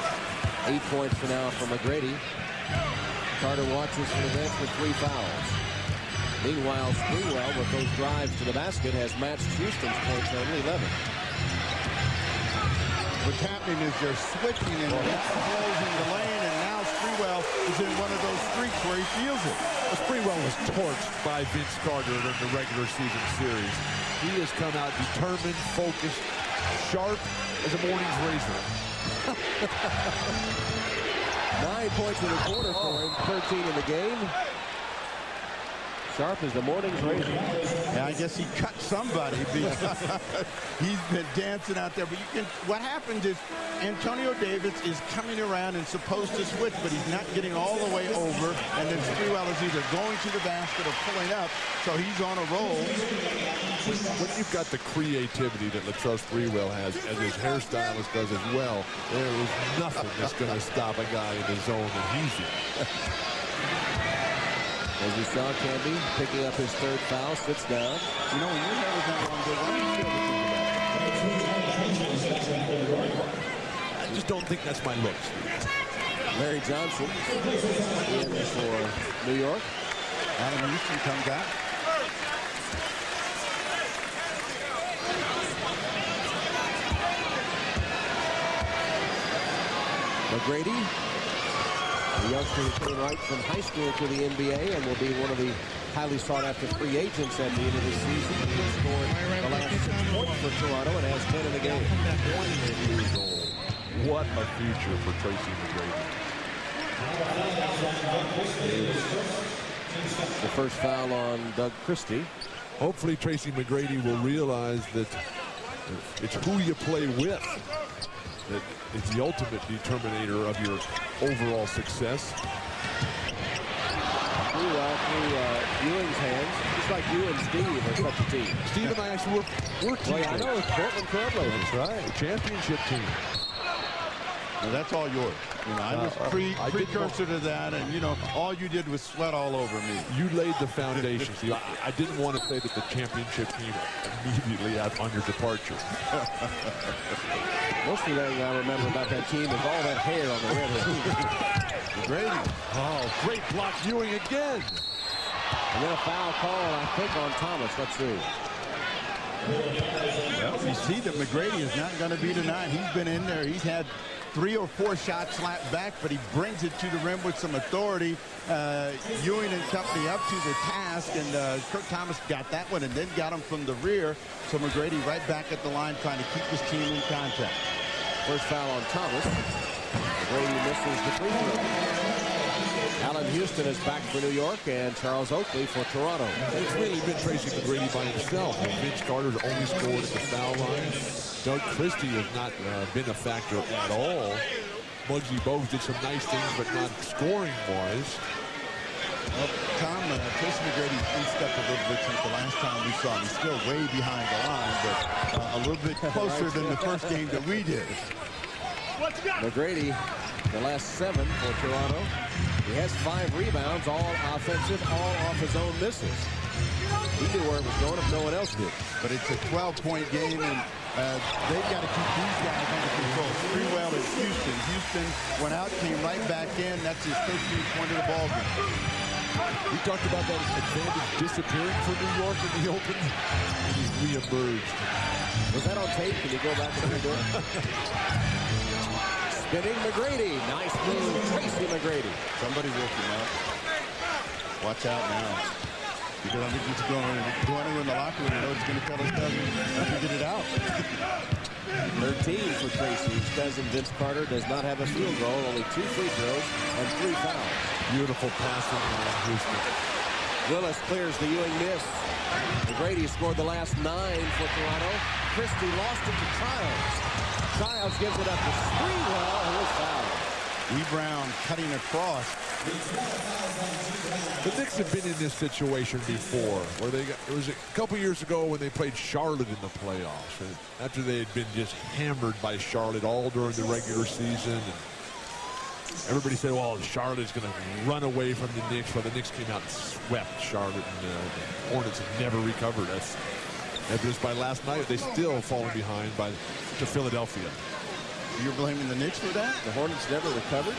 8 points for now from McGrady. Carter watches from the bench with 3 fouls. Meanwhile, Sprewell, with those drives to the basket, has matched Houston's points, only 11. happening is they're switching and closing the lane, and now Sprewell is in one of those streaks where he feels it. Well, Sprewell was torched by Vince Carter in the regular season series. He has come out determined, focused, sharp as a morning's razor. 9 points in the quarter for him, 13 in the game. Sharp as the morning's razor. Yeah, I guess he cut somebody because he's been dancing out there. But what happens is Antonio Davis is coming around and supposed to switch, but he's not getting all the way over. And then Sprewell is either going to the basket or pulling up, so he's on a roll. When you've got the creativity that Latrell Sprewell has, as his hairstylist does as well, there is nothing that's going to stop a guy in the zone that he's in. As you saw, Canby picking up his third foul, sits down. You know, when your hair was that long, why do you feel it? I just don't think that's my looks. Larry Johnson in for New York. Adam Houston comes out. McGrady, the youngster who came right from high school to the NBA and will be one of the highly sought-after free agents at the end of the season. He scored the last 6 points for Toronto and has 10 in the game. 28 years old. What a future for Tracy McGrady. The first foul on Doug Christie. Hopefully Tracy McGrady will realize that it's who you play with that is the ultimate determinator of your overall success. Well, through Ewing's hands, just like you and Steve are such a team. Steve and I actually we're teammates. Well, yeah, I know, it's Portland Trailblazers. That's right, the championship team. Well, that's all yours. You know, I was precursor to that, and you know, all you did was sweat all over me. You laid the foundation. See, I didn't want to say that the championship team immediately on your departure. Most of that I remember about that team is all that hair on the red hair. Grady. Oh, great block, Ewing again. And then a foul call, I think, on Thomas. Let's see. Well, you see that McGrady is not going to be tonight. He's been in there. He's had 3 or 4 shots slapped back, but he brings it to the rim with some authority. Ewing and company up to the task, and Kurt Thomas got that one and then got him from the rear. So McGrady right back at the line trying to keep his team in contact. First foul on Thomas. McGrady misses the free throw. Allen Houston is back for New York, and Charles Oakley for Toronto. It's really been Tracy McGrady by himself. Vince Carter's only scored at the foul line. Doug Christie has not been a factor at all. Muggsy Bogues did some nice things, but not scoring-wise. Well, Tom, Tracy McGrady's inched up a little bit since the last time we saw him. He's still way behind the line, but a little bit closer than the first game that we did. McGrady, the last 7 for Toronto. He has 5 rebounds, all offensive, all off his own misses. He knew where it was going if no one else did. But it's a 12-point game, and they've got to keep these guys under control. Sprewell is Houston. Houston went out, came right back in. That's his 13th point of the ball game. We talked about that advantage disappearing for New York in the open. And he's reemerged. Was that on tape? Can you go back and redo it? Spinning McGrady. Nice move, Tracy McGrady. Somebody woke him up. Watch out now. Because I think he's going in the locker room. You know, it's going to tell his cousin to get it out. 13 for Tracy. His cousin Vince Carter does not have a field goal. Only 2 free throws and 3 fouls. Beautiful passing on Houston. Willis clears the Ewing miss. McGrady scored the last 9 for Toronto. Christie lost it to Childs. Childs gives it up to Sprewell, who is fouled. E. Brown cutting across. The Knicks have been in this situation before, where it was a couple years ago when they played Charlotte in the playoffs. And after they had been just hammered by Charlotte all during the regular season. And everybody said, well, Charlotte is going to run away from the Knicks. Well, the Knicks came out and swept Charlotte, and the Hornets have never recovered. That's evidenced by last night. They still falling behind to Philadelphia. You're blaming the Knicks for that? The Hornets never recovered.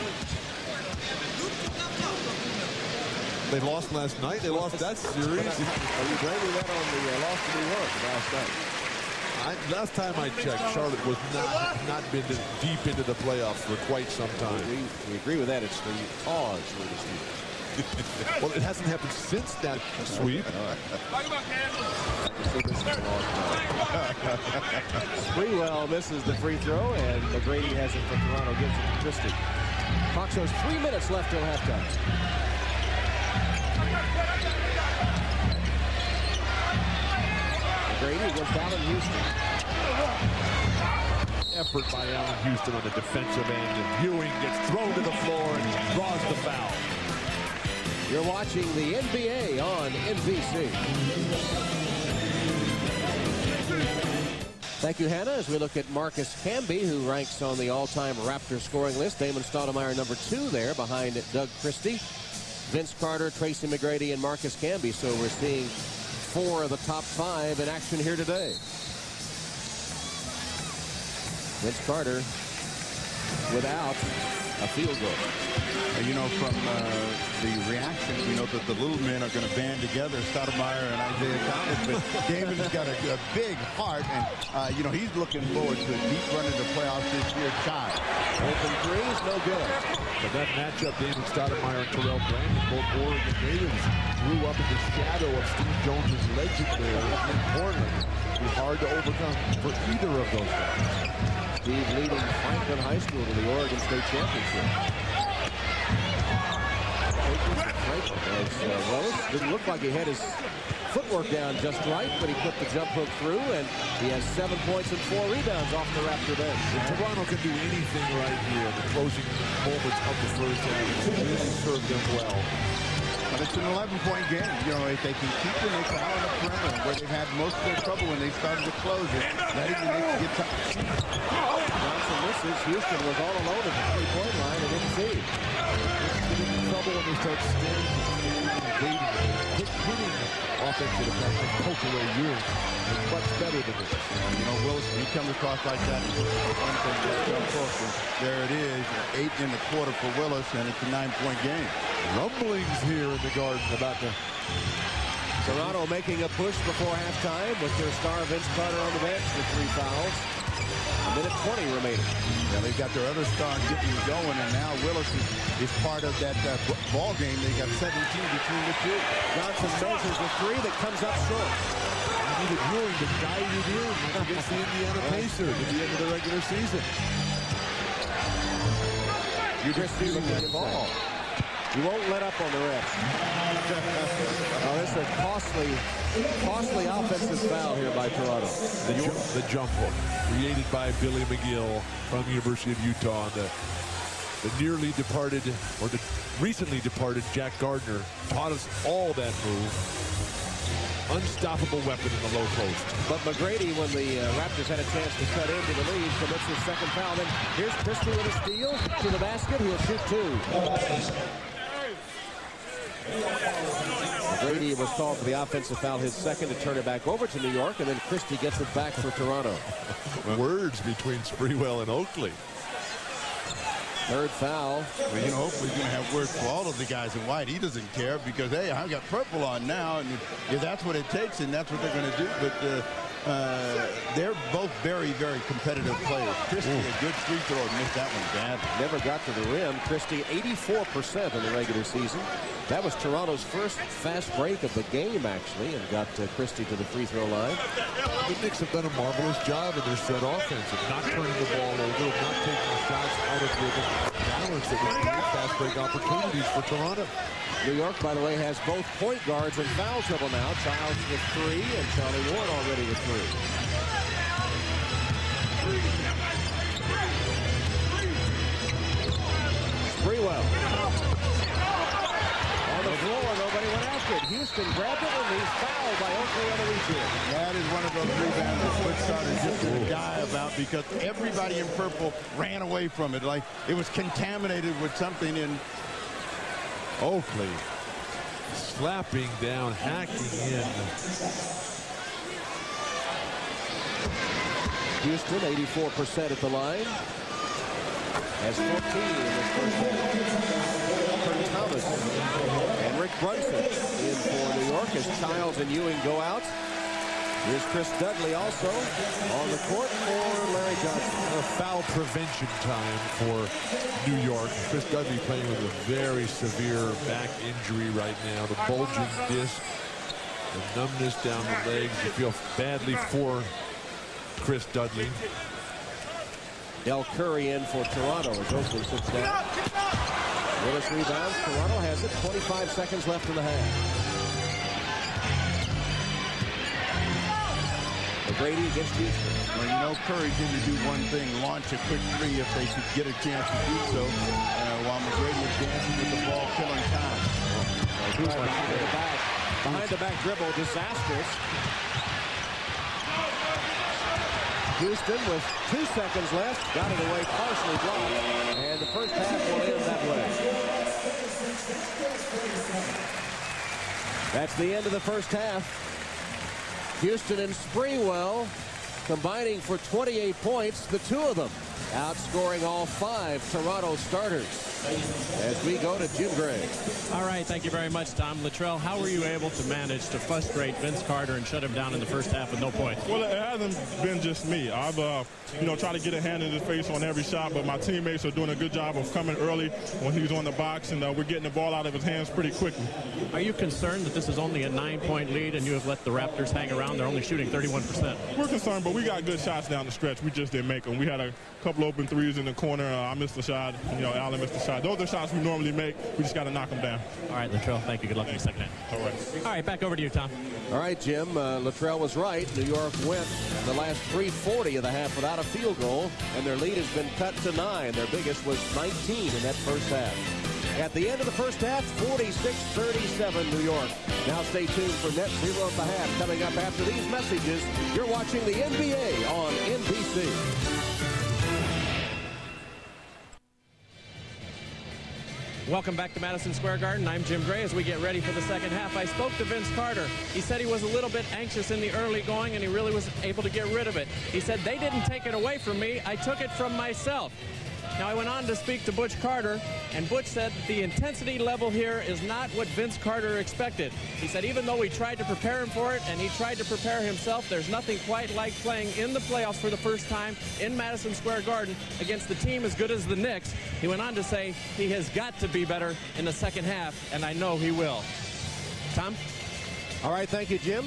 They lost last night. They lost that series. Are you blaming that on the loss to New York last night? Last time I checked, Charlotte was not been deep into the playoffs for quite some time. We agree with that. It's the cause for the sweep. Well, it hasn't happened since that sweep. Sprewell misses the free throw, and McGrady has it for Toronto, gives it to Christie. Clock shows 3 minutes left till halftime. McGrady against Allen Houston. Effort by Allen Houston on the defensive end, and Ewing gets thrown to the floor and draws the foul. You're watching the NBA on NBC. Thank you, Hannah, as we look at Marcus Camby, who ranks on the all-time Raptor scoring list. Damon Stoudemire, number 2 there, behind Doug Christie, Vince Carter, Tracy McGrady, and Marcus Camby. So we're seeing 4 of the top 5 in action here today. Vince Carter without a field goal. You know, from the reaction, we know that the little men are going to band together, Stoudemire and Isaiah Thomas. But Damon's got a big heart, and, you know, he's looking forward to a deep run into the playoffs this year. Child. Open threes, no good. But that matchup, Damon Stoudemire and Terrell Brandon, both Oregon natives, grew up in the shadow of Steve Jones' legend there in Portland. It'd be hard to overcome for either of those guys. Steve leading Franklin High School to the Oregon State Championship. Wells didn't look like he had his footwork down just right, but he put the jump hook through, and he has 7 points and 4 rebounds off the Raptor bench. Toronto can do anything right here in the closing moments of the first half. It really served them well. But it's an 11-point game. You know, if they can keep the Knicks out on the perimeter, where they've had most of their trouble when they started to close it, letting the Knicks get time. Johnson misses. Houston was all alone at the three-point line and didn't see. They get in trouble when they start standing, waiting, hitting offensive attack and poke away Ewing. It's much better than this. You know, Willis, he comes across like that. There it is, 8 in the quarter for Willis, and it's a 9-point game. Rumblings here in the Garden about the... Toronto making a push before halftime with their star Vince Carter on the bench with 3 fouls. A minute 20 remaining. Yeah, they've got their other star getting going, and now Willis is part of that ball game. They got 17 between the two. Johnson measures a 3 that comes up short. He needed Ewing to guide it in against the Indiana Pacers at the end of the regular season. You're just looking at the ball. You won't let up on the refs. Oh, this is a costly offensive foul here by Toronto. The jump hook created by Billy McGill from the University of Utah. The nearly departed, or the recently departed Jack Gardner taught us all that move. Unstoppable weapon in the low post. But McGrady, when the Raptors had a chance to cut into the lead, commits his second foul. Then here's Christie with a steal to the basket. He'll shoot 2. McGrady was called for the offensive foul, his second, to turn it back over to New York, and then Christie gets it back for Toronto. Words between Sprewell and Oakley. Third foul. Well, you know, Oakley's going to have words for all of the guys in white. He doesn't care because, hey, I got purple on now, and if that's what it takes, and that's what they're going to do. But they're both very, very competitive players. Christie, a good free throw, missed that one badly. Never got to the rim. Christie, 84% in the regular season. That was Toronto's first fast break of the game, actually, and got Christie to the free throw line. The Knicks have done a marvelous job in their set offense of not turning the ball over, not taking shots out of rhythm, balance that would create fast break opportunities for Toronto. New York, by the way, has both point guards in foul trouble now. Childs with 3, and Charlie Ward already with 3. Sprewell. On the floor, nobody went after it. Houston grabbed it, and he's fouled by Oakley on the reach in. That is one of those rebounds that Foot started just going to die about because everybody in purple ran away from it. Like it was contaminated with something in. Oakley slapping down, hacking in. Houston, 84% at the line. Has 14 in this first half. Kurt Thomas and Rick Brunson in for New York as Childs and Ewing go out. Here's Chris Dudley also on the court for Larry Johnson. Foul prevention time for New York. Chris Dudley playing with a very severe back injury right now. The bulging disc, the numbness down the legs. You feel badly for Chris Dudley. Del Curry in for Toronto as Oakland sits down. Willis rebounds. Toronto has it. 25 seconds left in the half. McGrady against Houston. Well, you know Curry's going to do one thing, launch a quick three if they could get a chance to do so, while McGrady is dancing with the ball, killing time. Behind the back dribble, disastrous. Houston with 2 seconds left, got it away, partially blocked, and the first half will end that way. That's the end of the first half. Houston and Sprewell combining for 28 points, the two of them outscoring all 5 Toronto starters. As we go to Jim Gray. All right, thank you very much, Tom. Latrell, how were you able to manage to frustrate Vince Carter and shut him down in the first half with no points? Well, it hasn't been just me. I've, tried to get a hand in his face on every shot, but my teammates are doing a good job of coming early when he's on the box, and we're getting the ball out of his hands pretty quickly. Are you concerned that this is only a 9-point lead and you have let the Raptors hang around? They're only shooting 31%. We're concerned, but we got good shots down the stretch. We just didn't make them. We had a couple open threes in the corner. I missed the shot. Allen missed the shot. Those are shots we normally make. We just got to knock them down. All right, Latrell, thank you. Good luck in the second half. All right, back over to you, Tom. All right, Jim. Latrell was right. New York went the last 3:40 of the half without a field goal, and their lead has been cut to 9. Their biggest was 19 in that first half. At the end of the first half, 46-37 New York. Now stay tuned for Net Zero at the half. Coming up after these messages, you're watching the NBA on NBC. Welcome back to Madison Square Garden. I'm Jim Gray as we get ready for the second half. I spoke to Vince Carter. He said he was a little bit anxious in the early going, and he really was able to get rid of it. He said, they didn't take it away from me. I took it from myself. Now, I went on to speak to Butch Carter, and Butch said the intensity level here is not what Vince Carter expected. He said even though we tried to prepare him for it, and he tried to prepare himself, there's nothing quite like playing in the playoffs for the first time in Madison Square Garden against the team as good as the Knicks. He went on to say he has got to be better in the second half, and I know he will. Tom? All right, thank you, Jim.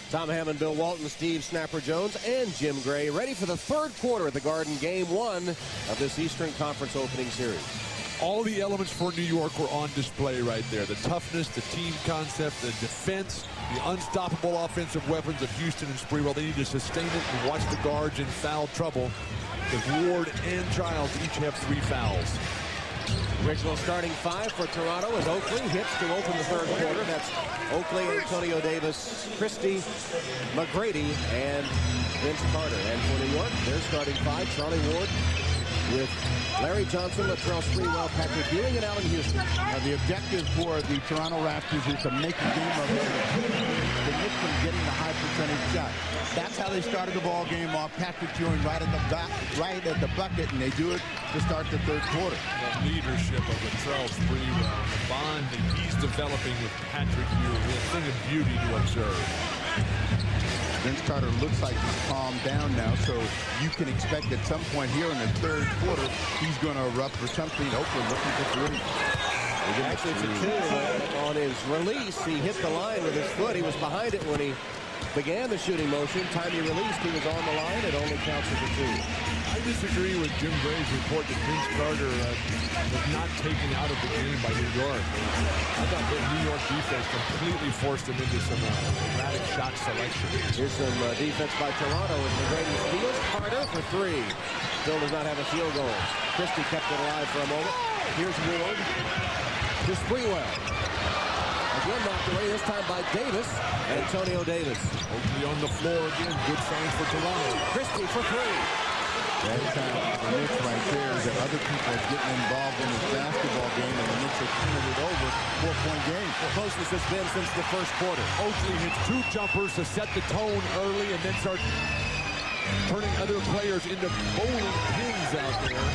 Tom Hammond, Bill Walton, Steve Snapper Jones, and Jim Gray ready for the third quarter at the Garden, Game 1 of this Eastern Conference opening series. All the elements for New York were on display right there. The toughness, the team concept, the defense, the unstoppable offensive weapons of Houston and Sprewell. They need to sustain it and watch the guards in foul trouble, because Ward and Giles each have 3 fouls. Original starting 5 for Toronto as Oakley hits to open the third quarter. That's Oakley, Antonio Davis, Christie, McGrady, and Vince Carter. And for New York, their starting 5, Charlie Ward with Larry Johnson, Latrell Sprewell, Patrick Ewing, and Allen Houston. Now, the objective for the Toronto Raptors is to make a game of it. The Knicks from getting the high percentage shot. That's how they started the ball game off. Patrick Ewing right at the bucket, and they do it to start the third quarter. The leadership of Latrell Sprewell, the bond that he's developing with Patrick Ewing, a thing of beauty to observe. Vince Carter looks like he's calmed down now, so you can expect at some point here in the third quarter, he's going to erupt for something. Oakland looking for 3. Actually, it's a 2 on his release. He hit the line with his foot. He was behind it when he began the shooting motion. Time he released, he was on the line. It only counts as a 2. I disagree with Jim Gray's report that Vince Carter was not taken out of the game by New York. I thought the New York defense completely forced him into some erratic shot selection. Here's some defense by Toronto as McGrady steals. Carter for 3. Still does not have a field goal. Christie kept it alive for a moment. Here's Ward to Sprewell. Again knocked away, this time by Davis. Antonio Davis. Oakley on the floor again. Good signs for Toronto. Christie for 3. That's the Knicks right there, that other people are getting involved in this basketball game, and the Knicks are turning it over. 4-point game. The closest it's been since the first quarter. Oakley hits 2 jumpers to set the tone early and then start turning other players into bowling pins out there.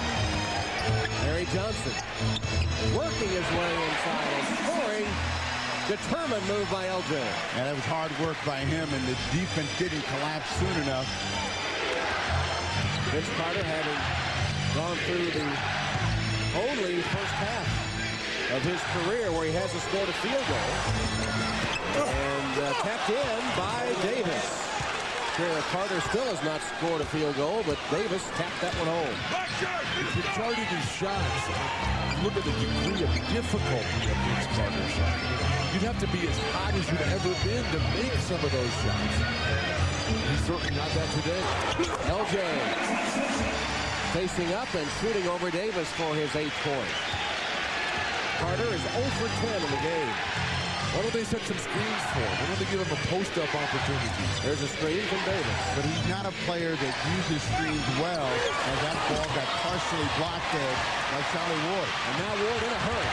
Larry Johnson working his way inside and scoring. Determined move by LJ. And that was hard work by him, and the defense didn't collapse soon enough. Vince Carter having gone through the only first half of his career where he hasn't scored a field goal. And tapped in by Davis. Carter still has not scored a field goal, but Davis tapped that one home. If you charted his shots, look at the degree of difficulty of Vince Carter's shot. You'd have to be as hot as you've ever been to make some of those shots. He's certainly not that today. LJ facing up and shooting over Davis for his 8th point. Carter is 0 for 10 in the game. Why don't they set some screens for him? Why don't they give him a post-up opportunity? There's a screen from Davis. But he's not a player that uses screens well, as that ball got partially blocked there by Charlie Ward. And now Ward in a hurry.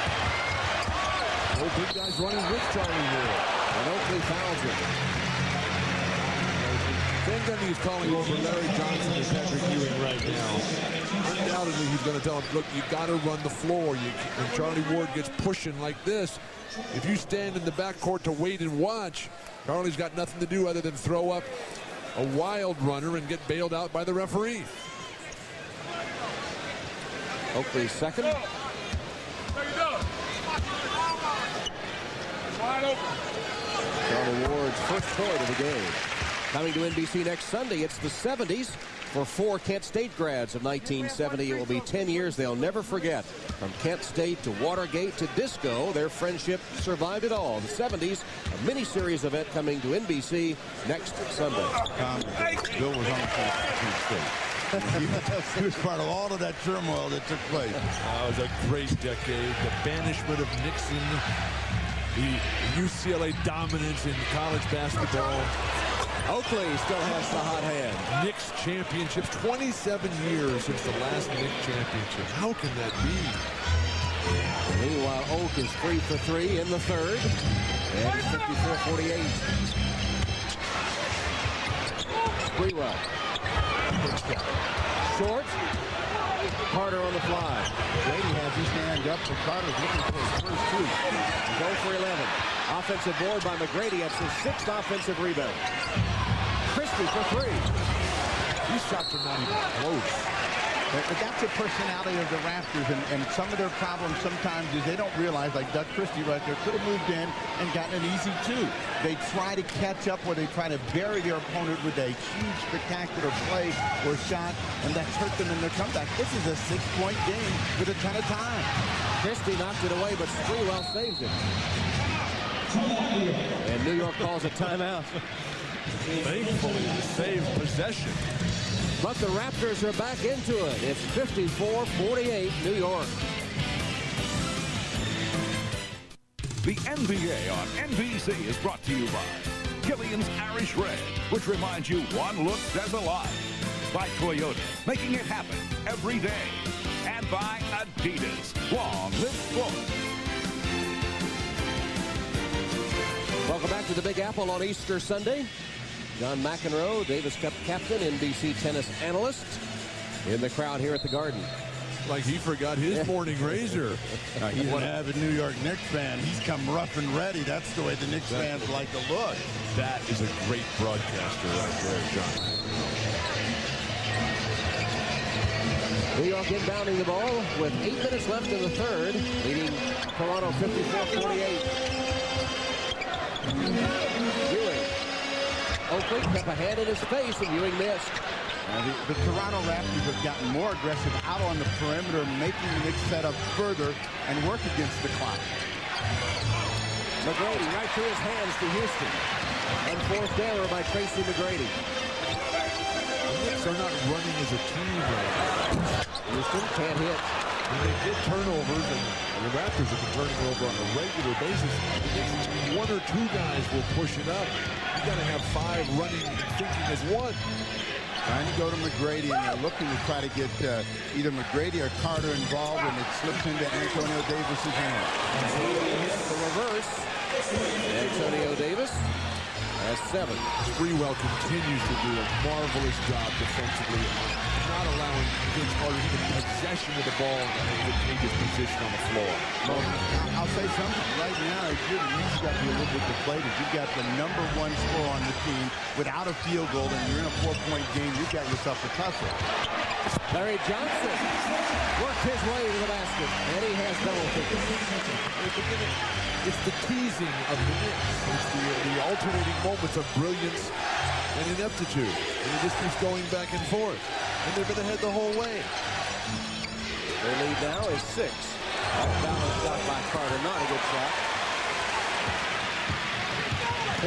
Both big guys running with Charlie Ward. And Oakley fouls him. Van Gundy is calling over Larry Johnson and Patrick Ewing right now. Undoubtedly, he's going to tell him, look, you got to run the floor. When Charlie Ward gets pushing like this, if you stand in the backcourt to wait and watch, Charlie's got nothing to do other than throw up a wild runner and get bailed out by the referee. Oakley's second. There you go. Wide open. Charlie Ward's first point of the game. Coming to NBC next Sunday, it's the 70s for 4 Kent State grads of 1970. It will be 10 years they'll never forget. From Kent State to Watergate to disco, their friendship survived it all. The 70s, a mini-series event coming to NBC next Sunday. Bill was on Kent State. He was part of all of that turmoil that took place. It was a great decade. The banishment of Nixon, the UCLA dominance in college basketball. Oakley still has the hot hand. Knicks championships, 27 years since the last Knicks championship. How can that be? Meanwhile, Oak is 3 for 3 in the third. And it's 54-48. Sprewell. Short. Carter on the fly. Brady has his hand up, but Carter's looking for his first 2. Go for 11. Offensive board by McGrady. That's his 6th offensive rebound. Christie for 3. These shots are not even close. But that's the personality of the Raptors, and some of their problems sometimes is they don't realize, like Doug Christie right there, could have moved in and gotten an easy 2. They try to catch up, or they try to bury their opponent with a huge, spectacular play or shot, and that's hurt them in their comeback. This is a 6-point game with a ton of time. Christie knocked it away, but Sprewell saves it. And New York calls a timeout. Thankfully, to save possession. But the Raptors are back into it. It's 54-48 New York. The NBA on NBC is brought to you by Killian's Irish Red, which reminds you one look says a lot. By Toyota, making it happen every day. And by Adidas. Long live sport. Welcome back to the Big Apple on Easter Sunday. John McEnroe, Davis Cup captain, NBC tennis analyst, in the crowd here at the Garden. Like he forgot his morning razor. He's an avid New York Knicks fan. He's come rough and ready. That's the way the Knicks fans like to look. That is a great broadcaster right there, John. New York inbounding the ball with 8 minutes left in the third, leading Toronto 54-48. Ewing. Oakley kept a hand in his face, and Ewing missed. The Toronto Raptors have gotten more aggressive out on the perimeter, making the Knicks set up further and work against the clock. McGrady right through his hands to Houston. Unforced error by Tracy McGrady. The Knicks are not running as a team right now. Houston can't hit. When they get turnovers, and the Raptors have been turning over on a regular basis, the Knicks, 1 or 2 guys will push it up. You got to have 5 running and thinking as one. Trying to go to McGrady, and they're looking to try to get either McGrady or Carter involved, and it slips into Antonio Davis's hand. The reverse. Antonio Davis has 7. Sprewell continues to do a marvelous job defensively, not allowing Vince Carter even possession of the ball in an advantageous position on the floor. Well, I'll say something. Right now, if you're the Knicks, got to be a little bit deflated. You've got the #1 scorer on the team without a field goal, and you're in a 4-point game. You've got yourself a tussle. Larry Johnson worked his way to the basket, and he has double figures. It's the teasing of the Knicks. It's the alternating moments of brilliance and ineptitude. And it just keeps going back and forth. And they've been ahead the whole way. Their lead now is 6. Off-balance shot by Carter. Not a good shot.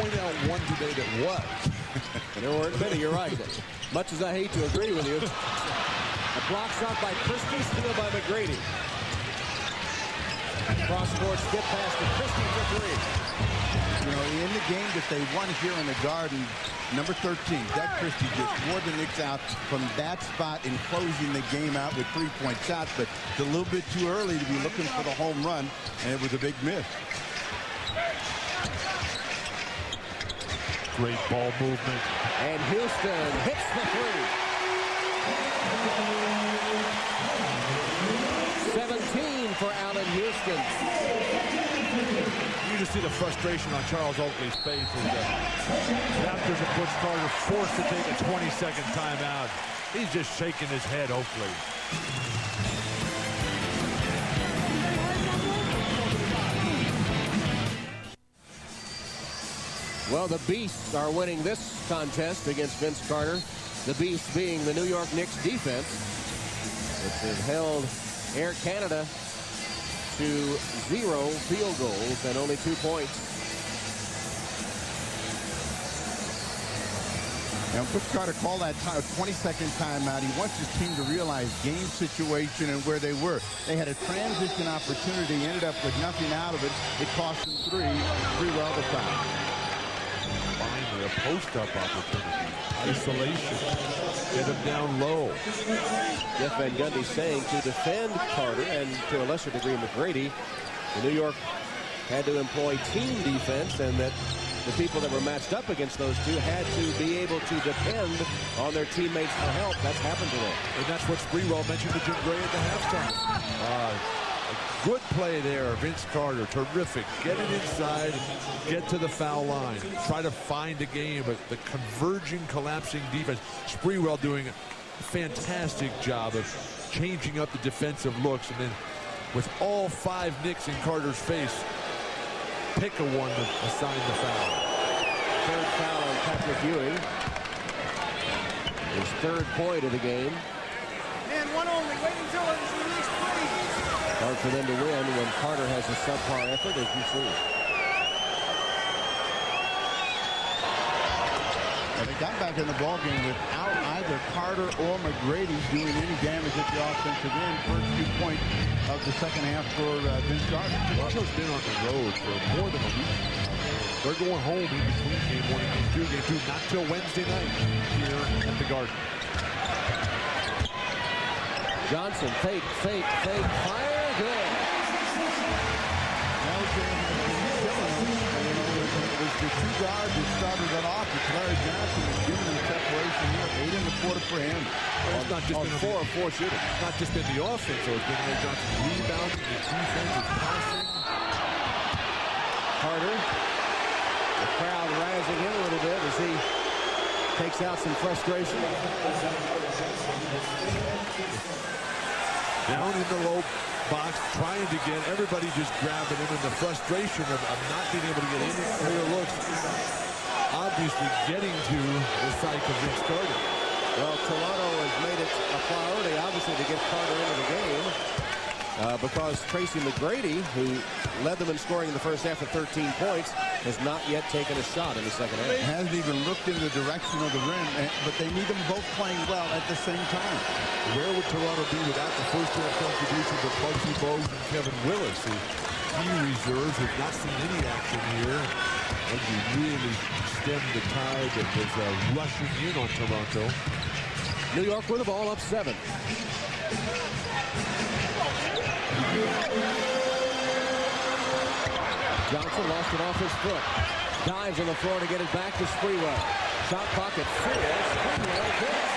Point out one today that was. There weren't many, you're right. Much as I hate to agree with you. A block shot by Christie, steal by McGrady. Cross-court skip pass to Christie for 3. You know, in the game that they won here in the Garden, number 13, Doug Christie just wore the Knicks out from that spot in closing the game out with 3-point shots, but it's a little bit too early to be looking for the home run, and it was a big miss. Great ball movement. And Houston hits the 3. 17 for Allen Houston. You just see the frustration on Charles Oakley's face as the Raptors and Butch Carter forced to take a 20-second timeout. He's just shaking his head, Oakley. Well, the Beasts are winning this contest against Vince Carter. The Beasts being the New York Knicks defense, which has held Air Canada to 0 field goals and only 2 points. Now, Butch Carter called that 20-second timeout. He wants his team to realize game situation and where they were. They had a transition opportunity, ended up with nothing out of it. It cost them 3. Sprewell the foul. Finally, a post-up opportunity. Isolation. Get him down low. Jeff Van Gundy saying to defend Carter and to a lesser degree McGrady, the New York had to employ team defense, and that the people that were matched up against those two had to be able to depend on their teammates for help. That's happened today. And that's what Sprewell mentioned to Jim Gray at the halftime. A good play there, Vince Carter. Terrific. Get it inside, get to the foul line. Try to find a game, but the converging, collapsing defense. Sprewell doing a fantastic job of changing up the defensive looks, and then with all 5 Knicks in Carter's face, pick a one to assign the foul. Third foul on Patrick Ewing. His 3rd point of the game. And one only. Wait until it's released, please. Hard for them to win when Carter has a subpar effort, as you see. And they got back in the ballgame without either Carter or McGrady doing any damage at the offensive end. First 2 points of the second half for Vince Carter. Toronto's been on the road for more than a week. They're going home in between game 1 and game 2. Game 2 not till Wednesday night here at the Garden. Johnson, fake, fire, good. It was the 2 guards that started it off. It's Larry Johnson was giving them separation here. 8 in the quarter for him. It's not just been 4 of 4 shooting. It's not just been the offense, though. It's been Larry Johnson's rebounding, his defense, his passing. Carter, the crowd rising in a little bit as he takes out some frustration. Down in the low box, trying to get everybody just grabbing him, and the frustration of not being able to get any clear looks obviously getting to the side of Vince Carter. Well, Toronto has made it a priority, obviously, to get Carter into the game because Tracy McGrady, who led them in scoring in the first half at 13 points, has not yet taken a shot in the second half. Hasn't even looked in the direction of the rim, but they need them both playing well at the same time. Where would Toronto be without the first half contributions of Bugsy Bowes and Kevin Willis, who key reserves have not seen any action here? And he really stemmed the tide that was rushing in on Toronto. New York with the ball up 7. Johnson lost it off his foot. Dives on the floor to get it back to Sprewell. Shot clock at 4. Sprewell hits.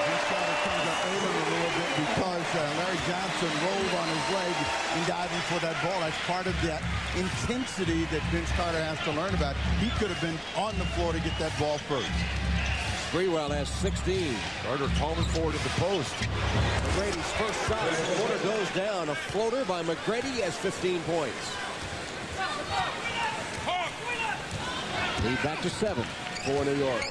This shot comes up over a little bit because Larry Johnson rolled on his leg in diving for that ball. That's part of that intensity that Vince Carter has to learn about. He could have been on the floor to get that ball first. Sprewell has 16. Carter calling forward at the post. McGrady's first shot of the quarter goes down. A floater by McGrady has 15 points. Lead back to 7 for New York.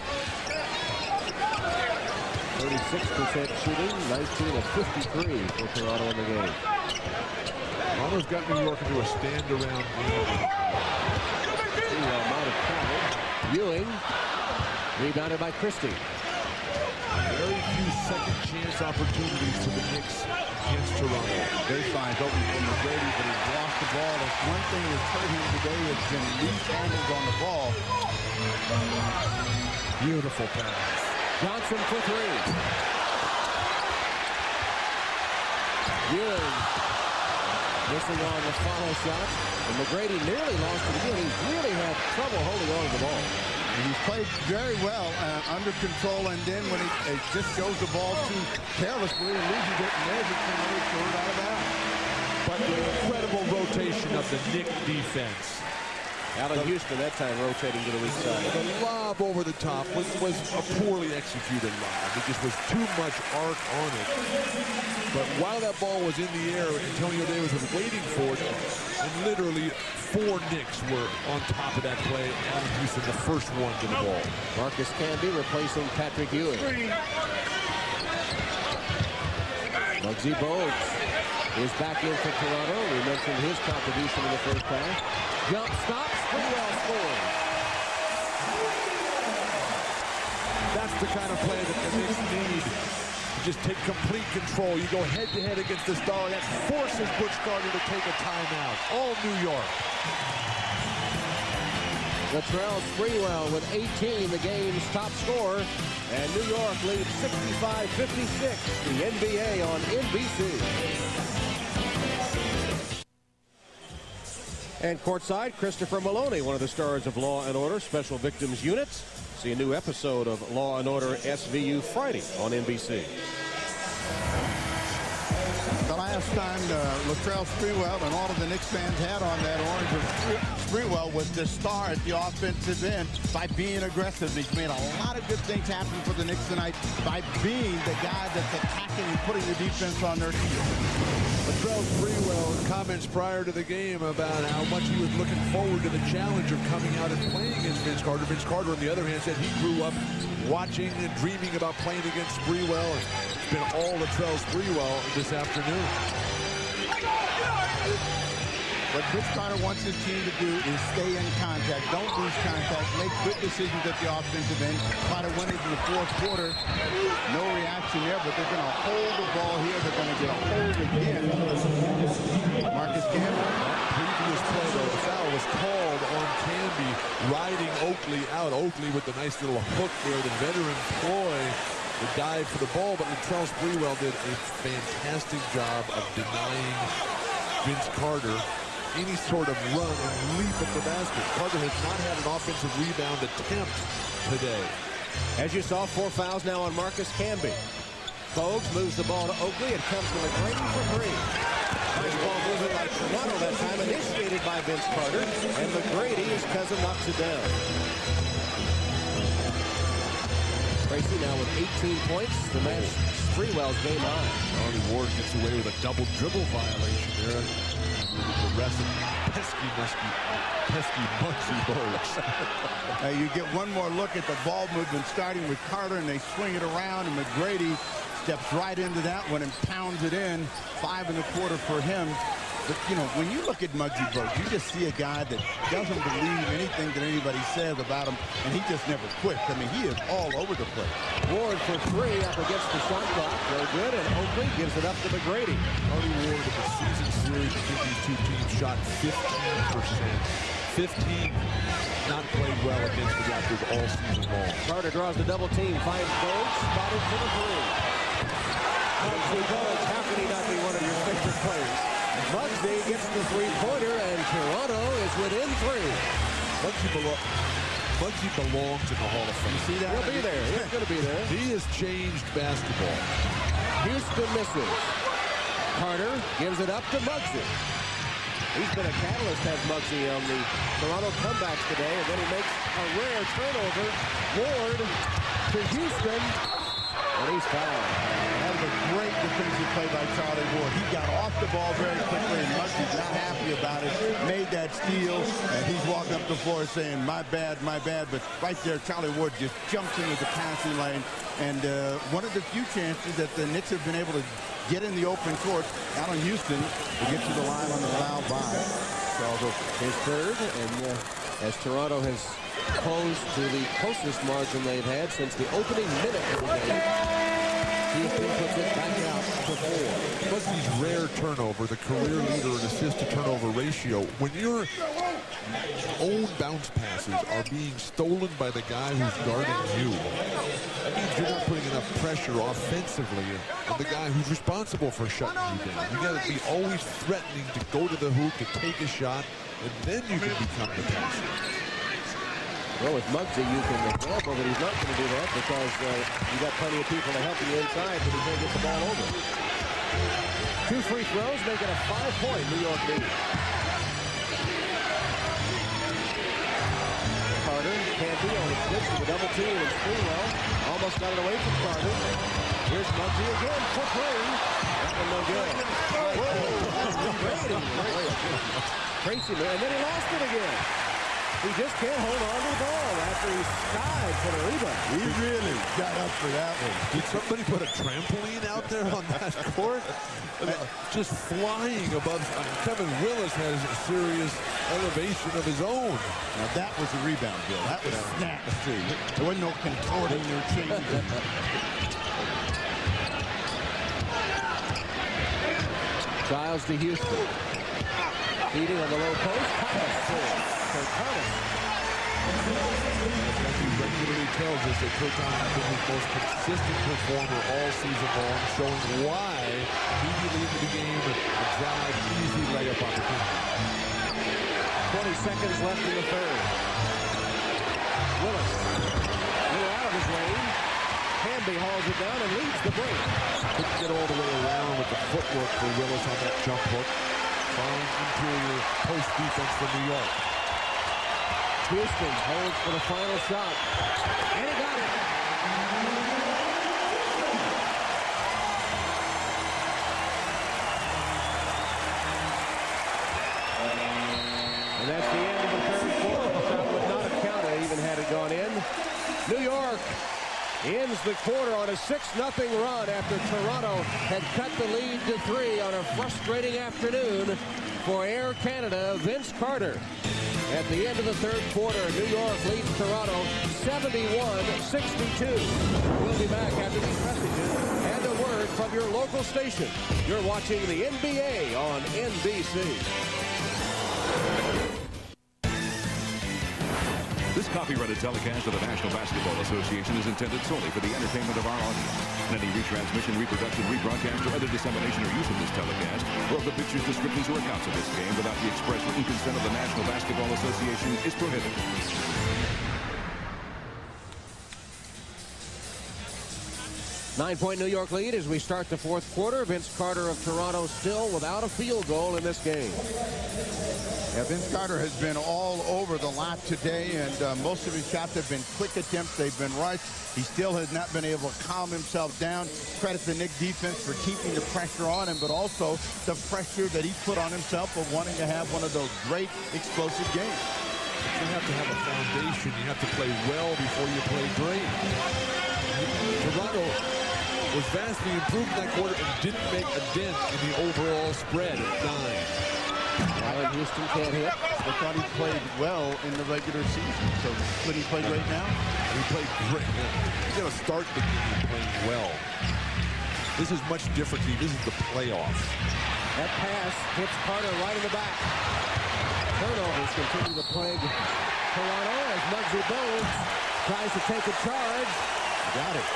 36% shooting, 19 of 53 for Toronto in the game. Toronto's got New York into a stand-around game. Ewing, rebounded by Christie. Very few second-chance opportunities to the Knicks against Toronto. Baseline's open for McGrady, but he's lost the ball. That's one thing that's hurt him today has been loose handles on the ball. Beautiful pass. Johnson for 3. Ewing missing on the follow shot. And McGrady nearly lost it again. He's really had trouble holding on to the ball. He's played very well under control, and then when it just shows the ball too carelessly and loses it, and there's it somebody throw it out of bounds. But the incredible rotation of the Knicks defense. Allen Houston that time rotating to the weak side. The lob over the top was a poorly executed lob. It just was too much arc on it. But while that ball was in the air, Antonio Davis was waiting for it, and literally 4 Knicks were on top of that play. Allen Houston, the first one to the ball. Marcus Camby replacing Patrick Ewing. Muggsy Bogues is back in for Toronto. We mentioned his contribution in the first half. Jump stop, Sprewell scores. That's the kind of play that the Knicks need. You just take complete control. You go head-to-head against the star. That forces Butch Carter to take a timeout. All New York. Latrell Sprewell with 18, the game's top scorer. And New York leads 65-56. The NBA on NBC. And courtside, Christopher Maloney, one of the stars of Law & Order Special Victims Units. See a new episode of Law & Order SVU Friday on NBC. The last time Latrell Sprewell and all of the Knicks fans had on that orange of Sprewell was the star at the offensive end by being aggressive. He's made a lot of good things happen for the Knicks tonight by being the guy that's attacking and putting the defense on their heels. Latrell Sprewell comments prior to the game about how much he was looking forward to the challenge of coming out and playing against Vince Carter. Vince Carter, on the other hand, said he grew up watching and dreaming about playing against Sprewell. It's been all Latrell Sprewell this afternoon. What Vince Carter wants his team to do is stay in contact. Don't lose contact. Make good decisions at the offensive end. Try to win it in the fourth quarter. No reaction there, but they're going to hold the ball here. They're going to get a hold again. Marcus Camby. Previous play, though, the foul was called on Camby, riding Oakley out. Oakley with the nice little hook there. The veteran ploy to dive for the ball, but Latrell Sprewell did a fantastic job of denying Vince Carter any sort of run and leap at the basket. Carter has not had an offensive rebound attempt today. As you saw, 4 fouls now on Marcus Camby. Bogues moves the ball to Oakley. It comes to McGrady for 3. Nice ball movement by Toronto that time, initiated by Vince Carter. And McGrady, his cousin, knocks it down. Tracy now with 18 points to match Sprewell's game high. Arnie Ward gets away with a double dribble violation there. The rest of pesky Muggsy Bogues. You get one more look at the ball movement starting with Carter, and they swing it around, and McGrady steps right into that one and pounds it in. 5 1/4 for him. But, you know, when you look at Muggsy Bogues, you just see a guy that doesn't believe anything that anybody says about him, and he just never quits. I mean, he is all over the place. Ward for 3 up against the shot clock. No good, and Oakley gives it up to McGrady. Arnie Ward in the season series, I think these two teams shot 15%. 15 not played well against the Raptors all season long. Carter draws the double team, finds Bogues, spotted for the 3. Muggsy Bogues, how can he not be one of your favorite players? Muggsy gets the 3-pointer, and Toronto is within 3. Bugsy belongs in the Hall of Fame. You see that? He'll be there. He's going to be there. He has changed basketball. Houston misses. Carter gives it up to Muggsy. He's been a catalyst, has Muggsy, on the Toronto comebacks today, and then he makes a rare turnover. Ward to Houston, and he's fouled. That was a great defensive play by Charlie Ward. He got off the ball very quickly, and Muggsy's not happy about it. Made that steal, and he's walking up the floor saying, my bad, my bad. But right there, Charlie Ward just jumps into the passing lane. And one of the few chances that the Knicks have been able to get in the open court out on Houston to get to the line on the foul by. So his third, and as Toronto has closed to the closest margin they've had since the opening minute of the game, Houston puts it back out to 4. Bugsy rare turnover, the career leader in assist-to-turnover ratio. When your own bounce passes are being stolen by the guy who's guarding you, that means you're not putting enough pressure offensively on the guy who's responsible for shutting you down. You got to be always threatening to go to the hoop, to take a shot, and then you can become the passer. Well, with Muggsy, you can gamble that he's not going to do that because you got plenty of people to help you inside, but he can't get the ball over. 2 free throws make it a 5-point New York lead. Carter can't be on the switch to the double team, and Sprewell almost got it away from Carter. Here's Muggsy again for 3. That one no good. Tracy, and then he lost it again. He just can't hold on to the ball after he skied for the rebound. He really got up for that one. Did somebody put a trampoline out there on that court? Just flying above. Kevin Willis has a serious elevation of his own. Now that was a rebound, Bill. That was snap, too. There wasn't no contorting or changing. Giles to Houston. Feeding on the low post. Thomas. He regularly tells us that Kurt Thomas has been his most consistent performer all season long, showing why immediately into the game and drive easy layup opportunity. 20 seconds left in the third. Willis blew out of his lane. Hamby hauls it down and leads the break. Couldn't get all the way around with the footwork for Willis on that jump hook. Fine interior post defense for New York. Houston holds for the final shot. And he got it. And that's the end of the third quarter. The shot would not have counted even had it gone in. New York ends the quarter on a 6-0 run after Toronto had cut the lead to 3 on a frustrating afternoon for Air Canada Vince Carter. At the end of the third quarter, New York leads Toronto 71-62. We'll be back after these messages and a word from your local station. You're watching the NBA on NBC. This copyrighted telecast of the National Basketball Association is intended solely for the entertainment of our audience. And any retransmission, reproduction, rebroadcast, or other dissemination or use of this telecast, or of the pictures, descriptions, or accounts of this game without the express written consent of the National Basketball Association is prohibited. 9-point New York lead as we start the fourth quarter. Vince Carter of Toronto still without a field goal in this game. Yeah, Vince Carter has been all over the lot today, and most of his shots have been quick attempts. They've been rushed. He still has not been able to calm himself down. Credit the Knicks defense for keeping the pressure on him, but also the pressure that he put on himself of wanting to have one of those great explosive games. You have to have a foundation. You have to play well before you play great. Toronto was vastly improved in that quarter and didn't make a dent in the overall spread at 9. Allen Houston can't hit. I thought he played well in the regular season. So could he play great now? He played great. He's going to start the game playing well. This is much different. This is the playoffs. That pass hits Carter right in the back. Turnovers continue to plague Toronto as Muggsy Bogues tries to take a charge. Got it.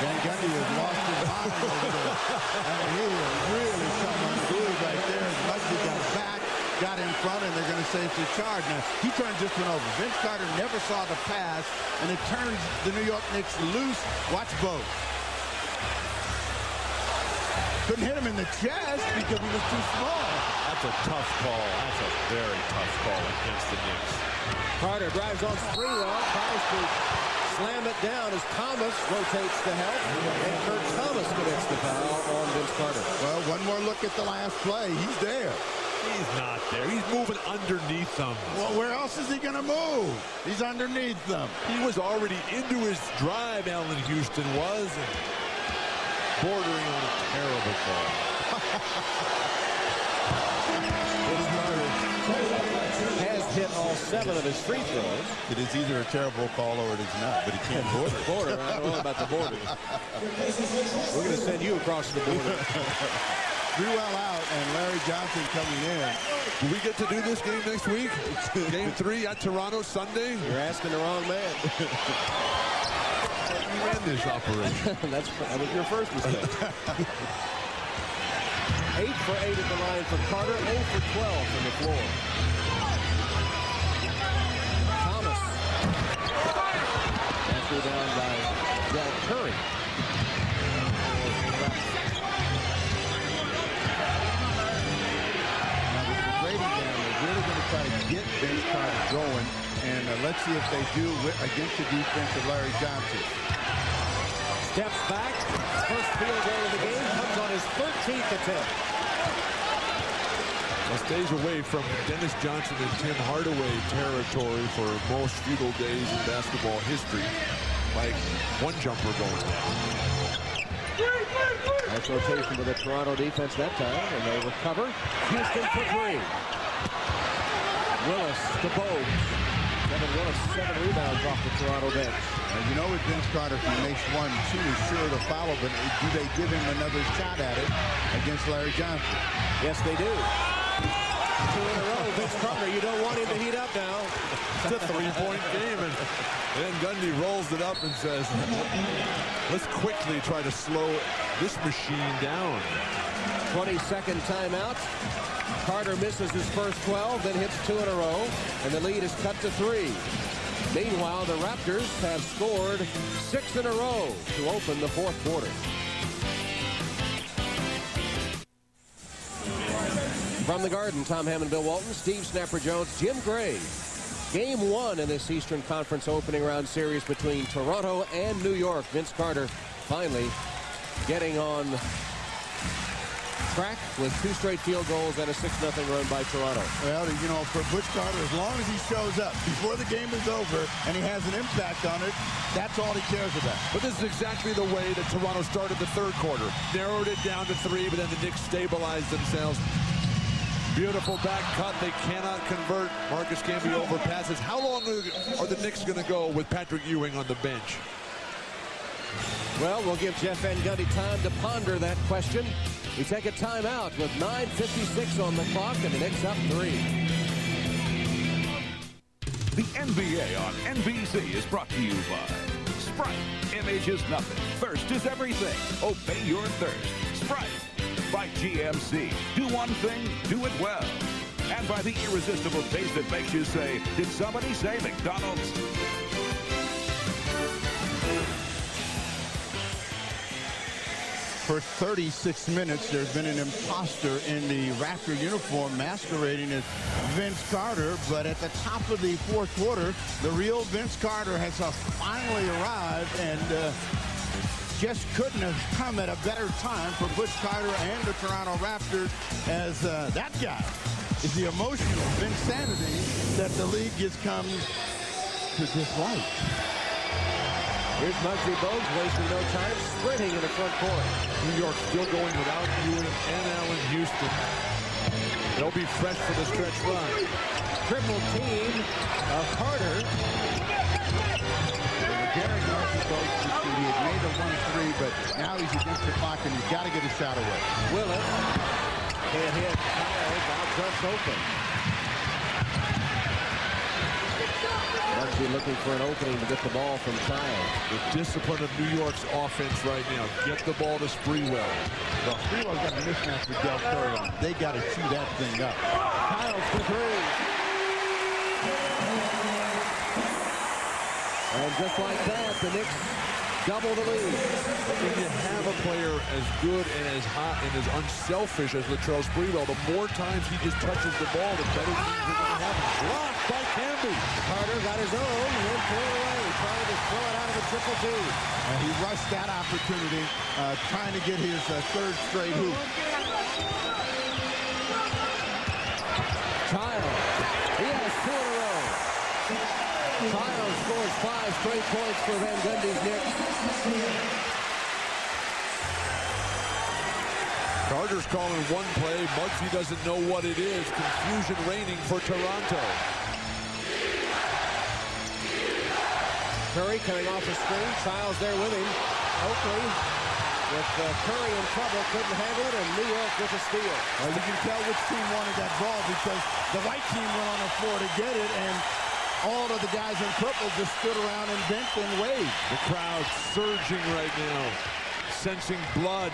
Van Gundy has lost his mind over there. And he was really something on the groove right there. Muggsy got back, got in front, and they're going to say it's a charge. Now, he turned this one over. Vince Carter never saw the pass, and it turns the New York Knicks loose. Watch both. Couldn't hit him in the chest because he was too small. That's a tough call. That's a very tough call against the Knicks. Carter drives on Springwell, tries to slam it down as Thomas rotates to help, and Kurt Thomas commits the foul on Vince Carter. Well, one more look at the last play. He's there. He's not there. He's moving underneath them. Well, where else is he going to move? He's underneath them. He was already into his drive, Allen Houston was, and bordering on a terrible call. Vince Carter has hit all 7 of his free throws. It is either a terrible call or it is not, but he can't border. I don't know about the border. We're going to send you across the border. Drewell out and Larry Johnson coming in. Do we get to do this game next week? Game 3 at Toronto Sunday? You're asking the wrong man. You ran this operation. That was your first mistake. 8 for 8 at the line for Carter, 0 for 12 from the floor. Thomas. That's down by Del Curry. Really going to try to get Vince Carter going, and let's see if they do against the defense of Larry Johnson. Steps back, first field goal of the game, comes on his 13th attempt. Well, stays away from Dennis Johnson and Tim Hardaway territory for most futile days in basketball history, like one jumper going down. Nice rotation with the Toronto defense that time, and they recover. Houston for 3. Willis to Bogues. Kevin Willis, 7 rebounds off the Toronto bench. And you know with Vince Carter, if he makes 1, 2, is sure to follow, but do they give him another shot at it against Larry Johnson? Yes, they do. 2 in a row. Vince Carter, you don't want him to heat up now. It's a 3-point game, and Van Gundy rolls it up and says, let's quickly try to slow this machine down. 22nd timeout. Carter misses his first 12, then hits 2 in a row, and the lead is cut to 3. Meanwhile, the Raptors have scored 6 in a row to open the 4th quarter. From the Garden, Tom Hammond, Bill Walton, Steve Snapper Jones, Jim Gray. Game 1 in this Eastern Conference opening round series between Toronto and New York. Vince Carter finally getting on track with 2 straight field goals and a 6-0 run by Toronto. Well, you know, for Butch Carter, as long as he shows up before the game is over and he has an impact on it, that's all he cares about. But this is exactly the way that Toronto started the 3rd quarter. Narrowed it down to 3, but then the Knicks stabilized themselves. Beautiful back cut. They cannot convert. Marcus Camby overpasses. How long are the Knicks going to go with Patrick Ewing on the bench? Well, we'll give Jeff Van Gundy time to ponder that question. We take a timeout with 9:56 on the clock, and the Knicks up 3. The NBA on NBC is brought to you by Sprite. Image is nothing. Thirst is everything. Obey your thirst. Sprite. By GMC. Do one thing, do it well. And by the irresistible taste that makes you say, did somebody say McDonald's? For 36 minutes, there's been an imposter in the Raptor uniform masquerading as Vince Carter, but at the top of the 4th quarter, the real Vince Carter has finally arrived, and just couldn't have come at a better time for Butch Carter and the Toronto Raptors, as that guy is the emotional insanity that the league has come to dislike. Here's Muggsy Bogues wasting no time, sprinting in the front court. New York still going without Ewing and Allen Houston. They'll be fresh for the stretch run. Triple team of Carter. Gary Garcia Bogues, he had made a 1-3, but now he's against the clock and he's got to get a shot away. Willis can't hit. Kyle now jumps open. be looking for an opening to get the ball from Childs. The discipline of New York's offense right now. Get the ball to Sprewell. Well, Sprewell's got a mismatch with Del Curry on. They got to chew that thing up. Childs for three. And just like that, the Knicks double the lead. When you have a player as good and as hot and as unselfish as Latrell Sprewell, the more times he just touches the ball, the better things are going to happen. Blocked by Camby. Carter got his own and threw it away, trying to throw it out of the triple team. He rushed that opportunity, trying to get his third straight hoop. Childs, he has 2 in a row. Childs scores 5 straight points for Van Gundy's Knicks. Carter's calling one play. Muggsy doesn't know what it is. Confusion reigning for Toronto. Curry coming off the screen. Childs there with him. Oakley with Curry in trouble. Couldn't handle it, and New York with a steal. Well, you can tell which team wanted that ball because the white team went on the floor to get it, and all of the guys in purple just stood around and bent and waved. The crowd surging right now, sensing blood.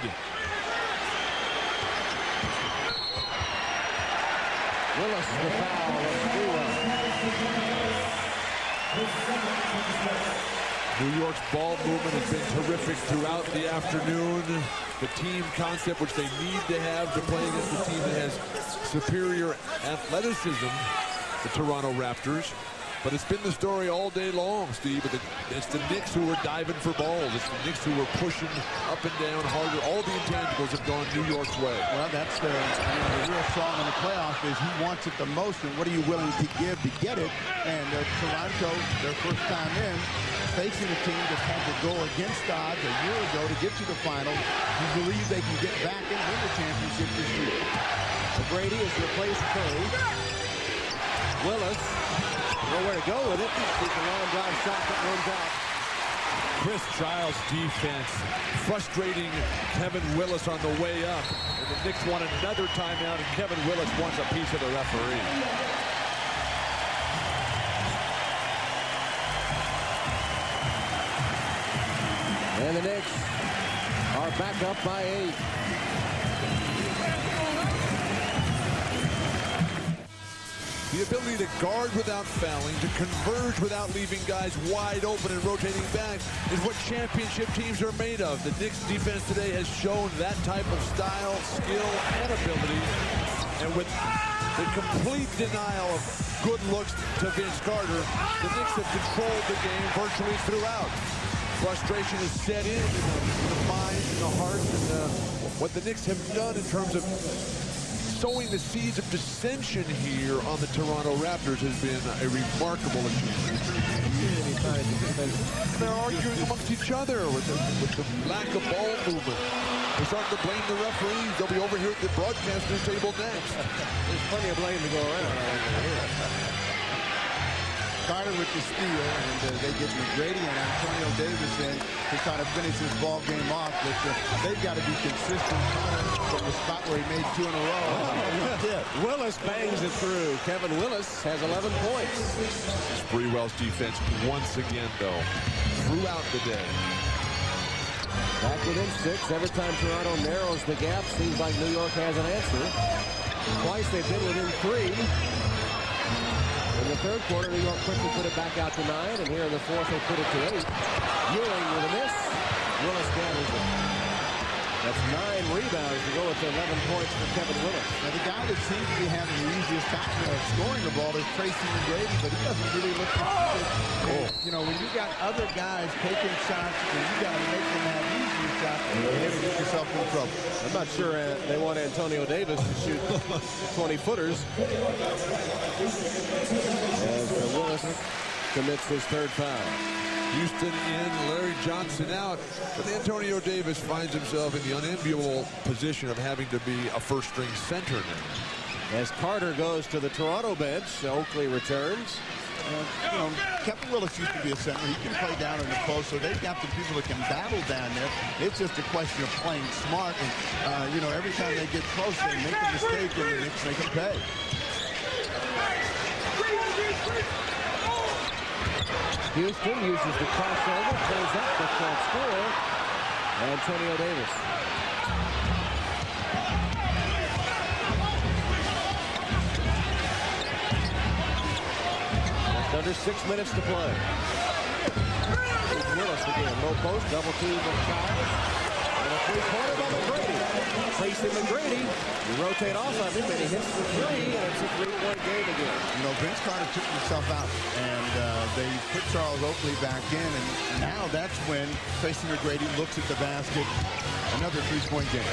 Willis the foul of Sprewell. New York's ball movement has been terrific throughout the afternoon. The team concept, which they need to have to play against a team that has superior athleticism, the Toronto Raptors. But it's been the story all day long, Steve. It's the Knicks who are diving for balls. It's the Knicks who are pushing up and down harder. All the intangibles have gone New York's way. Well, that's the real song in the playoffs is he wants it the most, and what are you willing to give to get it? And Toronto, their first time in, facing a team that had to go against odds a year ago to get to the finals. You believe they can get back and win the championship this year. Brady has replaced Curry. Willis, nowhere to go with it. He's a long drive shot that runs out. Chris Childs' defense frustrating Kevin Willis on the way up. And the Knicks want another timeout, and Kevin Willis wants a piece of the referee. And the Knicks are back up by 8. The ability to guard without fouling, to converge without leaving guys wide open and rotating back is what championship teams are made of. The Knicks defense today has shown that type of style, skill, and ability. And with the complete denial of good looks to Vince Carter, the Knicks have controlled the game virtually throughout. Frustration is set in the mind and the heart, and what the Knicks have done in terms of sowing the seeds of dissension here on the Toronto Raptors has been a remarkable achievement. They're arguing amongst each other with the lack of ball movement. They're starting to blame the referees. They'll be over here at the broadcaster's table next. There's plenty of blame to go around. Carter with the steal, and they get McGrady and Antonio Davis in to try to finish this ball game off. But they've got to be consistent from the spot where he made 2 in a row. Willis bangs it through. Kevin Willis has 11 points. Sprewell's defense once again, though, throughout the day. Back within 6. Every time Toronto narrows the gap, seems like New York has an answer. Twice they've been within 3. In the third quarter, New York quickly put it back out to 9, and here in the fourth, they put it to 8. Ewing with a miss. Willis gathers it. That's 9 rebounds to go with 11 points for Kevin Willis. Now, the guy that seems to be having the easiest time scoring the ball is Tracy McGrady, but he doesn't really look good. You know, when you got other guys taking shots and you got to make them have easier shots, you're going to get yourself in trouble. I'm not sure they want Antonio Davis to shoot 20-footers. As Willis commits his third foul. Houston in, Larry Johnson out, but Antonio Davis finds himself in the unenviable position of having to be a first-string center now. As Carter goes to the Toronto bench, Oakley returns. You know, Kevin Willis used to be a center. He can play down in the post, so they've got some people that can battle down there. It's just a question of playing smart. And, you know, every time they get close, they make a mistake, and the Knicks make them pay. Houston uses the crossover, pulls up the front score. Antonio Davis. Under 6 minutes to play. Here's Willis again. Low post, double team from Charles. And a three-pointer by McGrady. Tracy McGrady. You rotate off of him, and he hits the three, and it's a three-point game again. You know, Vince Carter took himself out, and they put Charles Oakley back in, and now that's when Tracy McGrady looks at the basket. Another three-point game.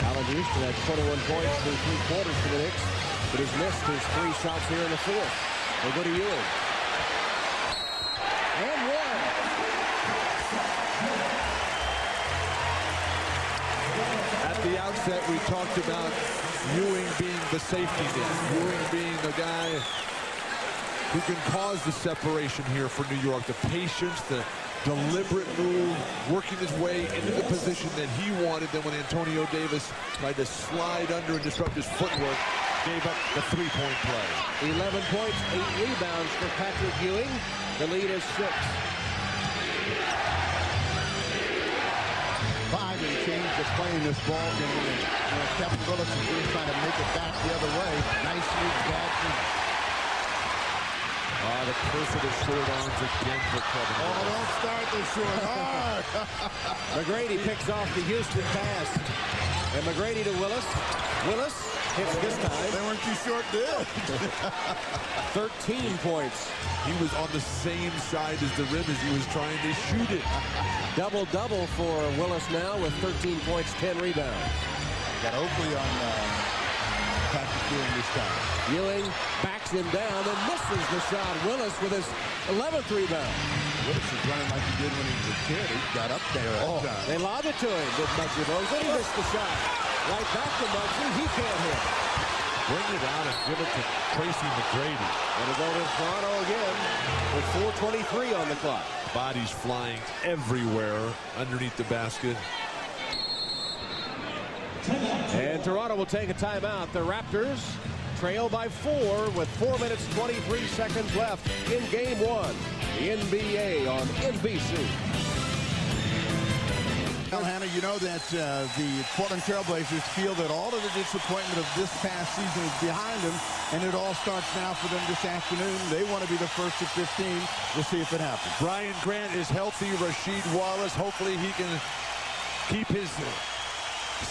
Allen Houston had 21 points through 3 quarters for the Knicks, but he's missed his 3 shots here in the fourth. They go to Ewing. And one. At the outset, we talked about Ewing being the safety net. Ewing being the guy who can cause the separation here for New York. The patience, the deliberate move, working his way into the position that he wanted. Then when Antonio Davis tried to slide under and disrupt his footwork, gave up the three-point play. 11 points, 8 rebounds for Patrick Ewing. The lead is 6. 5 and change to play in this ball game. And Kevin Willis is really trying to make it back the other way. Nice move back. The curse of the short arms again for Kevin. Oh, don't start the short arm. McGrady picks off the Houston pass. And McGrady to Willis. Willis hits this time. They weren't too short there. 13 points. He was on the same side as the rim as he was trying to shoot it. Double-double for Willis now with 13 points, 10 rebounds. Got Oakley on Patrick Ewing this time. Ewing backs him down and misses the shot. Willis with his 11th rebound. Willis is running like he did when he was a kid. He got up there. They lobbed it to him, did Muggsy Bogues. Then he missed the shot. Right back to Muggsy. He can't hit. Bring it out and give it to Tracy McGrady. And it's over to Toronto again with 4:23 on the clock. Bodies flying everywhere underneath the basket. And Toronto will take a timeout. The Raptors trail by 4 with 4 minutes, 23 seconds left in Game 1. The NBA on NBC. Well, Hannah, you know that the Portland Trailblazers feel that all of the disappointment of this past season is behind them, and it all starts now for them this afternoon. They want to be the first at 15. We'll see if it happens. Brian Grant is healthy. Rasheed Wallace, hopefully he can keep his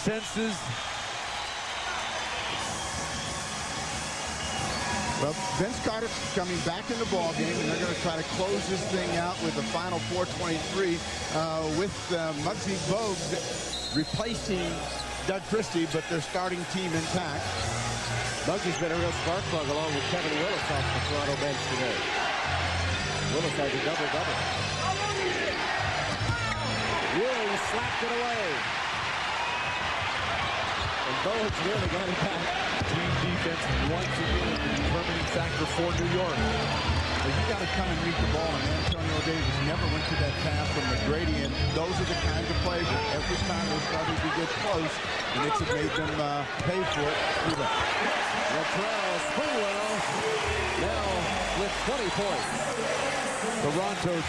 senses. Well, Vince Carter coming back in the ball game, and they're going to try to close this thing out with the final 4:23 with Muggsy Bogues replacing Doug Christie, but their starting team intact. Muggsy's been a real spark plug along with Kevin Willis off the Toronto bench today. Willis has a double-double. Ewing slapped it away. And Bogues really got it back. Team defense once again the determining factor for New York. Well, you got to come and read the ball, and Antonio Davis never went to that pass from McGrady, and those are the kinds of plays that every time they started to get close, the Knicks have made them pay for it. Latrell Sprewell now with 20 points. Toronto's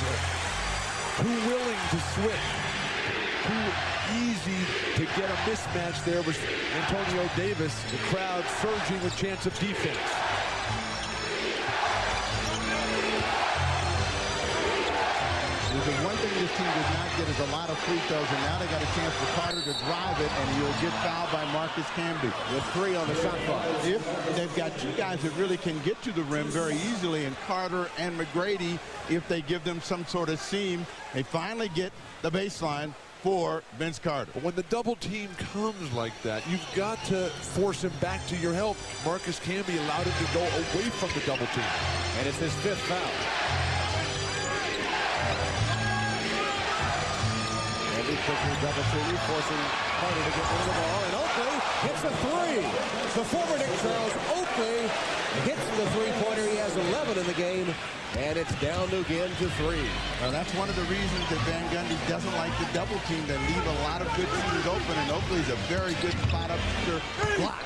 too willing to switch. Too easy to get a mismatch there with Antonio Davis. The crowd surging with chance of defense. The one thing this team does not get is a lot of free throws, and now they got a chance for Carter to drive it, and he'll get fouled by Marcus Camby. With 3 on the shot clock. If they've got 2 guys that really can get to the rim very easily, and Carter and McGrady, if they give them some sort of seam, they finally get the baseline for Vince Carter. But when the double team comes like that, you've got to force him back to your help. Marcus Camby allowed him to go away from the double team. And it's his 5th foul. Heavy quickly double team, forcing Carter to get rid of the ball. And Oakley hits a 3. The former Knicks Charles Oakley hits the three-pointer. He has 11 in the game. And it's down again to 3. Well, that's one of the reasons that Van Gundy doesn't like the double team. They leave a lot of good shooters open, and Oakley's a very good spot up shooter block.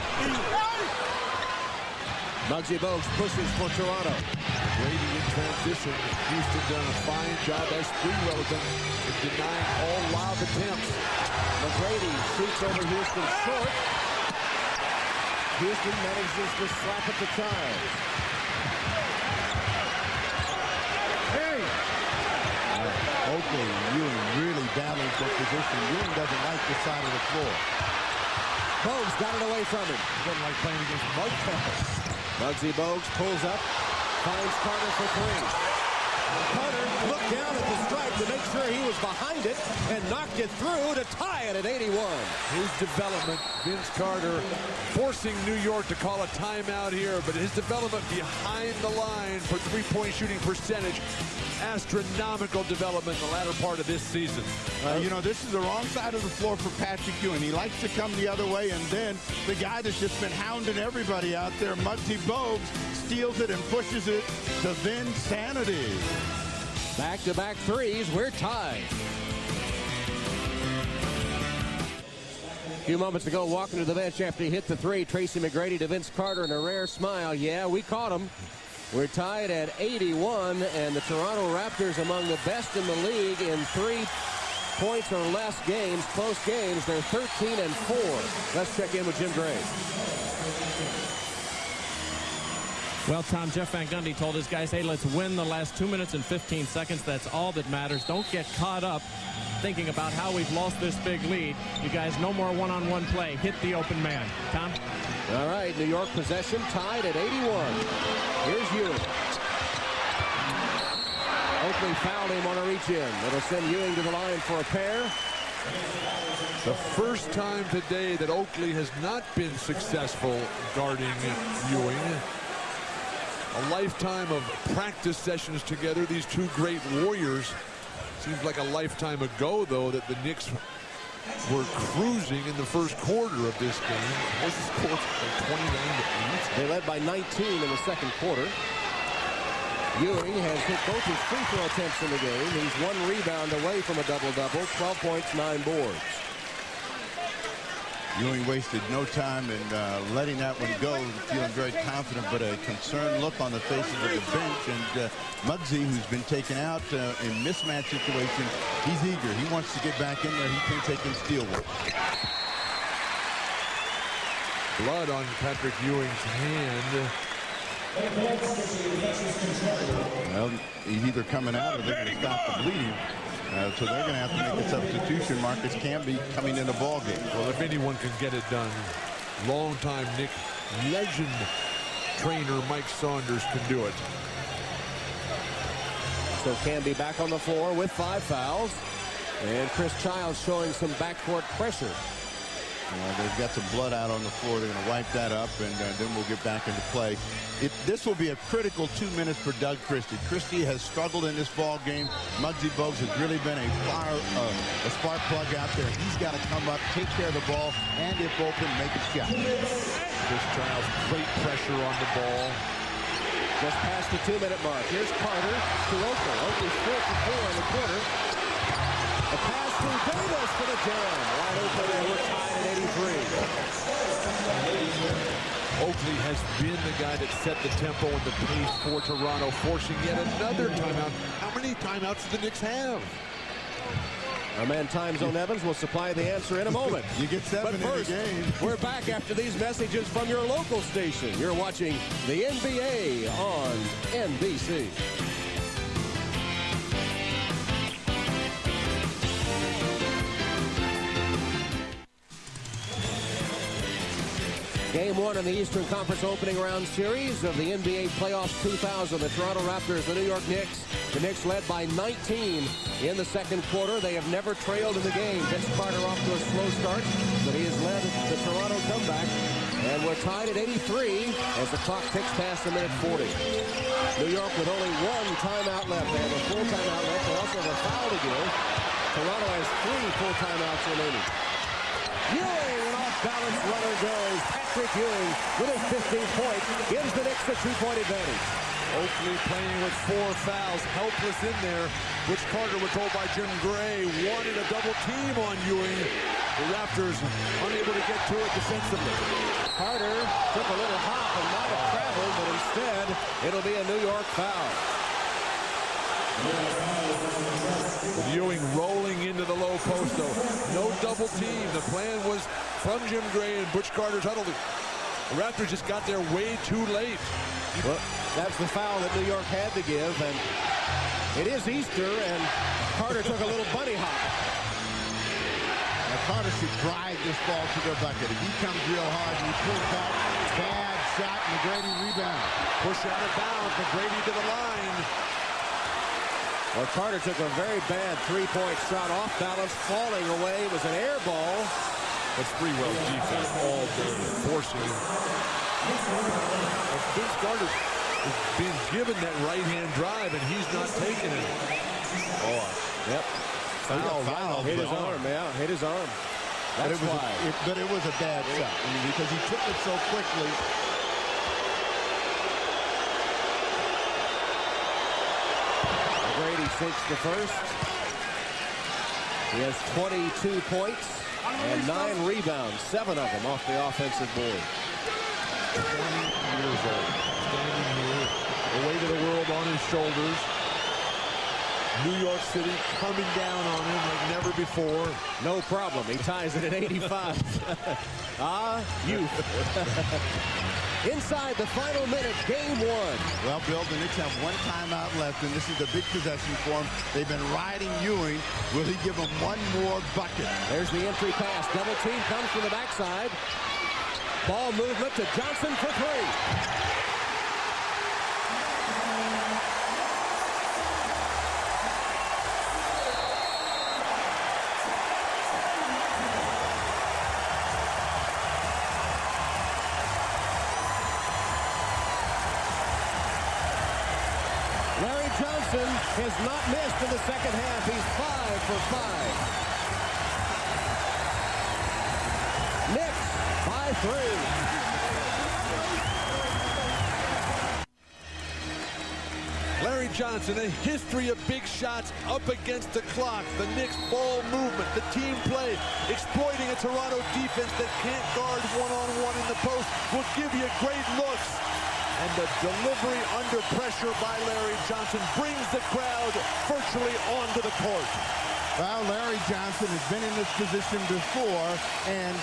Muggsy Bogues pushes for Toronto. Brady in transition. Houston done a fine job as Sprewell in denying all lob attempts. McGrady shoots over Houston short. Houston manages to slap at the tie. Oakley and Ewing really battling for position. Ewing doesn't like the side of the floor. Bogues got it away from him. Doesn't like playing against Muggsy. Muggsy Bogues pulls up, finds Carter for three. Carter looked down at the stripe to make sure he was behind it and knocked it through to tie it at 81. His development, Vince Carter forcing New York to call a timeout here, but his development behind the line for three-point shooting percentage, astronomical development in the latter part of this season. You know, this is the wrong side of the floor for Patrick Ewing. He likes to come the other way, and then the guy that's just been hounding everybody out there, Muggsy Bogues, steals it and pushes it to Vinsanity. Back-to-back threes. We're tied. A few moments ago, walking to the bench after he hit the three, Tracy McGrady to Vince Carter and a rare smile. Yeah, we caught him. We're tied at 81, and the Toronto Raptors among the best in the league in 3 points or less games, close games. They're 13-4. Let's check in with Jim Gray. Well, Tom, Jeff Van Gundy told his guys, hey, let's win the last 2 minutes and 15 seconds. That's all that matters. Don't get caught up thinking about how we've lost this big lead. You guys, no more one-on-one play. Hit the open man. Tom? All right, New York possession tied at 81. Here's Ewing. Oakley fouled him on a reach-in. It'll send Ewing to the line for a pair. The first time today that Oakley has not been successful guarding Ewing. A lifetime of practice sessions together, these two great warriors. Seems like a lifetime ago, though, that the Knicks were cruising in the first quarter of this game. This is scored like 29-8. They led by 19 in the second quarter. Ewing has hit both his free throw attempts in the game. He's 1 rebound away from a double-double, 12 points, 9 boards. Ewing wasted no time in letting that one go, feeling very confident, but a concerned look on the faces of the bench. And Muggsy, who's been taken out in mismatch situation, he's eager. He wants to get back in there. He thinks they can steal one. Blood on Patrick Ewing's hand. Well, he's either coming out or they're going to stop the bleeding. So they're going to have to make a substitution. Marcus Camby coming in the ball game. Well, if anyone can get it done, longtime Knick legend trainer Mike Saunders can do it. So Camby back on the floor with 5 fouls. And Chris Childs showing some backcourt pressure. They've got some blood out on the floor. They're going to wipe that up, and then we'll get back into play. This will be a critical 2 minutes for Doug Christie. Christie has struggled in this ball game. Muggsy Bogues has really been a spark plug out there. He's got to come up, take care of the ball, and if open, make a shot. Chris Childs, great pressure on the ball. Just past the 2-minute mark. Here's Carter to Oakley. Oakley's 4 for 4 in the quarter. A pass to Davis for the jam. Wide open, and we're tied at 83. Oakley has been the guy that set the tempo and the pace for Toronto, forcing yet another timeout. How many timeouts do the Knicks have? Our man Time Zone Evans will supply the answer in a moment. You get 7 but first, in the game. We're back after these messages from your local station. You're watching the NBA on NBC. Game 1 in the Eastern Conference opening round series of the NBA Playoffs 2000. The Toronto Raptors, the New York Knicks. The Knicks led by 19 in the second quarter. They have never trailed in the game. Vince Carter off to a slow start, but he has led the Toronto comeback. And we're tied at 83 as the clock ticks past the minute 40. New York with only 1 timeout left. They have a full timeout left. They also have a foul to give. Toronto has 3 full timeouts remaining. Ewing, an off-balance runner goes. Patrick Ewing with his 15th point gives the Knicks a 2-point advantage. Oakley playing with 4 fouls, helpless in there, which Carter was told by Jim Gray wanted a double team on Ewing. The Raptors unable to get to it defensively. Carter took a little hop and might have traveled, but instead it'll be a New York foul. With Ewing rolling into the low post, though. No double team. The plan was from Jim Gray and Butch Carter's huddle. The Raptors just got there way too late. Well, that's the foul that New York had to give, and it is Easter, and Carter took a little bunny hop. Now Carter should drive this ball to the bucket. If he comes real hard and he pulls back, bad shot, McGrady rebound. Push out of bounds, McGrady to the line. Well, Carter took a very bad three-point shot off balance, falling away. It was an air ball. That's Sprewell's defense all day, forcing him. Vince Carter is being given that right-hand drive, and he's not taking it. Oh, yep. Foul. Hit his arm, yeah, hit his arm. That's why. But it was a bad shot because he took it so quickly. McGrady sinks the first. He has 22 points and 9 rebounds, 7 of them off the offensive board. 20 years old, standing here, the weight of the world on his shoulders. New York City coming down on him like never before. No problem. He ties it at 85. Youth. Inside the final minute, game 1. Well, Bill, the Knicks have one timeout left, and this is the big possession for him. They've been riding Ewing. Will he give him one more bucket? There's the entry pass. Double team comes from the backside. Ball movement to Johnson for 3. Johnson has not missed in the second half. He's 5 for 5. Knicks by 3. Larry Johnson, a history of big shots up against the clock. The Knicks ball movement, the team play, exploiting a Toronto defense that can't guard one-on-one in the post will give you great looks. And the delivery under pressure by Larry Johnson brings the crowd virtually onto the court. Well, Larry Johnson has been in this position before, and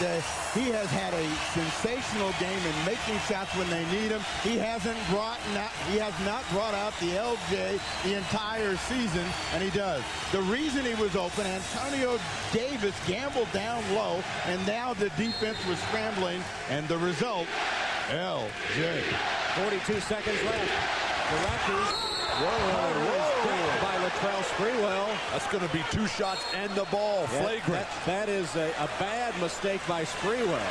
he has had a sensational game in making shots when they need him. He has not brought out the LJ the entire season, and he does. The reason he was open, Antonio Davis gambled down low, and now the defense was scrambling, and the result, LJ. 42 seconds left. The Raptors by Latrell Sprewell. That's going to be 2 shots and the ball. Flagrant. That is a bad mistake by Sprewell.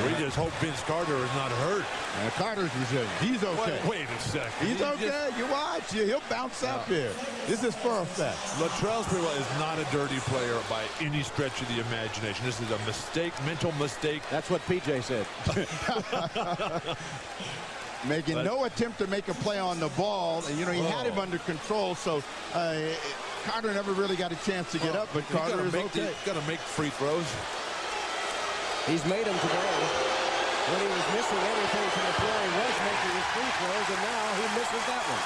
We just hope Vince Carter is not hurt. Carter's resilient. He's okay. Wait a second. He's okay. You watch. He'll bounce up here. This is for effect. Latrell Sprewell is not a dirty player by any stretch of the imagination. This is a mistake, mental mistake. That's what PJ said. Making no attempt to make a play on the ball. And, you know, he had him under control, so Carter never really got a chance to get up, but Carter is okay. He's got to make free throws. He's made them today. When he was missing everything from the floor, he was making his free throws, and now he misses that one.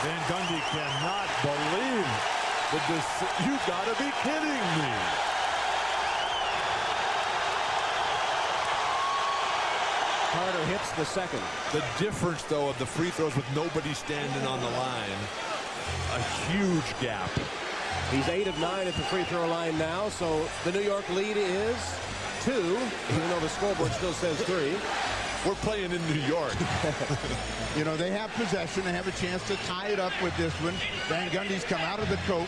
Van Gundy cannot believe this. You got to be kidding me. Carter hits the second. The difference, though, of the free throws with nobody standing on the line, a huge gap. He's 8 of 9 at the free throw line now, so the New York lead is 2, even though the scoreboard still says 3. We're playing in New York. You know, they have possession. They have a chance to tie it up with this one. Van Gundy's come out of the coat.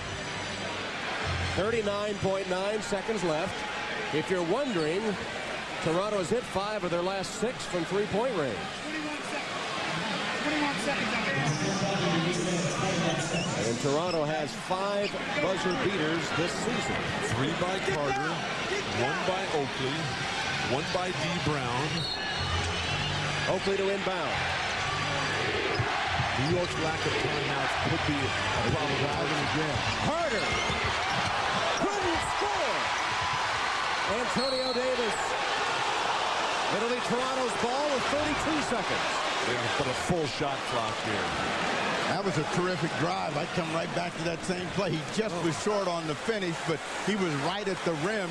39.9 seconds left. If you're wondering, Toronto has hit 5 of their last 6 from three-point range. 21 seconds. And Toronto has 5 buzzer beaters this season. 3 by Carter, 1 by Oakley, 1 by D. Brown. Oakley to inbound. New York's lack of timeouts could be a problem. Carter couldn't score. Antonio Davis. It'll be Toronto's ball with 32 seconds. They're going to put a full shot clock here. That was a terrific drive. I'd come right back to that same play. He just was short on the finish, but he was right at the rim.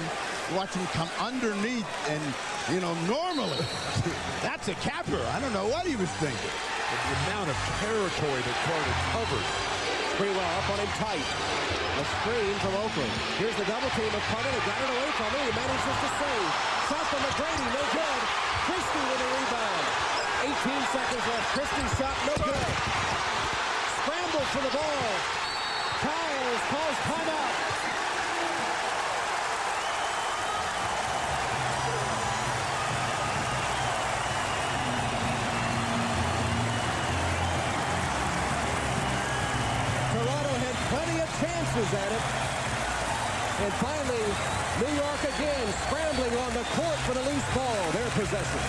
Watch him come underneath, and, you know, normally, that's a capper. I don't know what he was thinking. The amount of territory that Carter covered. Sprewell up on him tight. A screen from Oakland. Here's the double team of Carter. They got it away from him. He manages to save. Shot from McGrady, no good. Christie with a rebound. 18 seconds left. Christie's shot, no good. Scramble for the ball. Childs calls timeout. Toronto had plenty of chances at it. And finally, New York again scrambling on the court for the loose ball. Their possession.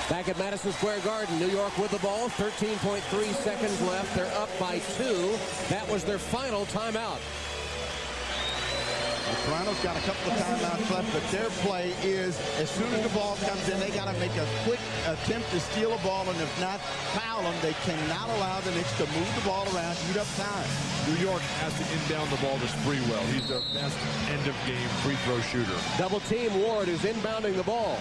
Back at Madison Square Garden, New York with the ball, 13.3 seconds left. They're up by 2. That was their final timeout. Well, Toronto's got a couple of timeouts left, but their play is, as soon as the ball comes in, they got to make a quick attempt to steal a ball, and if not, foul them. They cannot allow the Knicks to move the ball around, eat up time. New York has to inbound the ball to Sprewell. He's their best end-of-game free throw shooter. Double team Ward, who's inbounding the ball.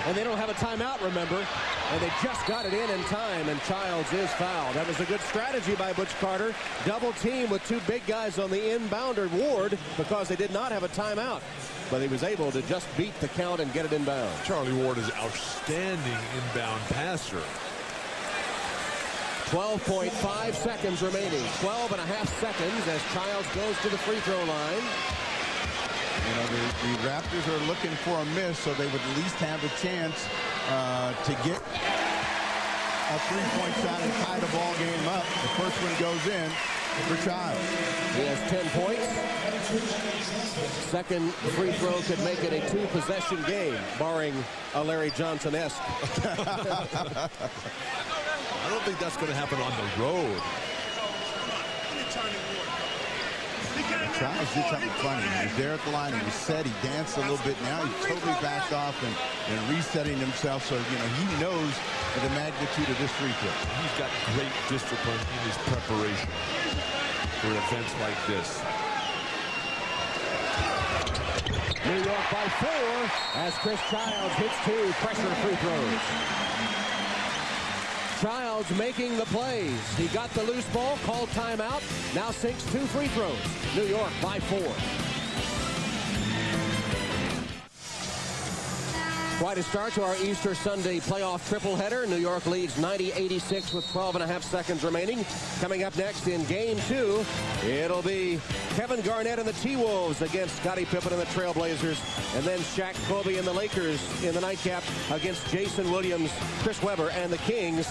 And they don't have a timeout, remember. And they just got it in time, and Childs is fouled. That was a good strategy by Butch Carter. Double team with 2 big guys on the inbounder, Ward, because they did not have a timeout. But he was able to just beat the count and get it inbound. Charlie Ward is outstanding inbound passer. 12.5 seconds remaining. 12.5 seconds as Childs goes to the free throw line. You know, the Raptors are looking for a miss, so they would at least have a chance to get a three-point shot and tie the ball game up. The first one goes in for Childs. He has 10 points. Second free throw could make it a 2-possession game, barring a Larry Johnson-esque. I don't think that's going to happen on the road. Childs did something funny. He was there at the line. He was set. He danced a little bit. Now he's totally backed off and resetting himself. So, you know, he knows the magnitude of this free throw. He's got great discipline in his preparation for events like this. New York by 4 as Chris Childs hits 2 pressure free throws. Childs making the plays. He got the loose ball, called timeout, now sinks 2 free throws. New York by 4. Quite a start to our Easter Sunday playoff triple header. New York leads 90-86 with 12.5 seconds remaining. Coming up next in Game 2, it'll be Kevin Garnett and the T-Wolves against Scottie Pippen and the Trailblazers. And then Shaq, Kobe and the Lakers in the nightcap against Jason Williams, Chris Webber and the Kings.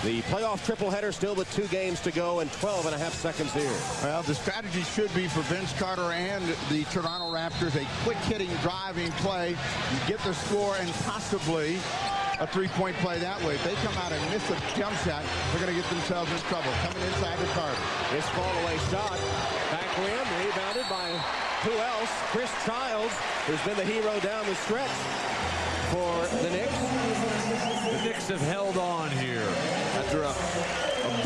The playoff triple header still with 2 games to go and 12.5 seconds here. Well, the strategy should be for Vince Carter and the Toronto Raptors a quick-hitting, driving play. You get the score and possibly a 3-point play that way. If they come out and miss a jump shot, they're going to get themselves in trouble. Coming inside the Carter. His fall-away shot. Back rim, rebounded by who else? Chris Childs, who's been the hero down the stretch for the Knicks. The Knicks have held on here. After a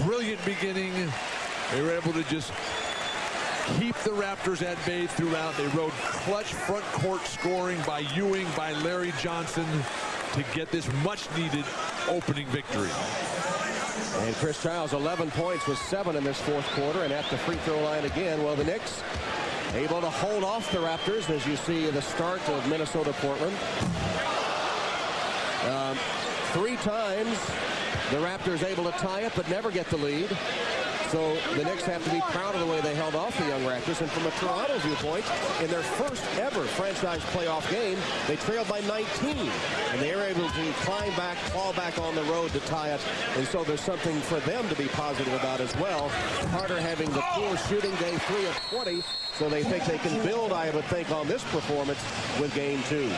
brilliant beginning, they were able to just keep the Raptors at bay throughout. They rode clutch front court scoring by Ewing, by Larry Johnson to get this much-needed opening victory. And Chris Childs, 11 points with 7 in this 4th quarter, and at the free throw line again. Well, the Knicks able to hold off the Raptors, as you see the start of Minnesota-Portland. 3 times the Raptors able to tie it, but never get the lead. So the Knicks have to be proud of the way they held off the young Raptors. And from a Toronto viewpoint, in their first ever franchise playoff game, they trailed by 19. And they were able to climb back, claw back on the road to tie it. And so there's something for them to be positive about as well. Carter having the poor shooting, day 3 of 20. So they think they can build, I would think, on this performance with game 2.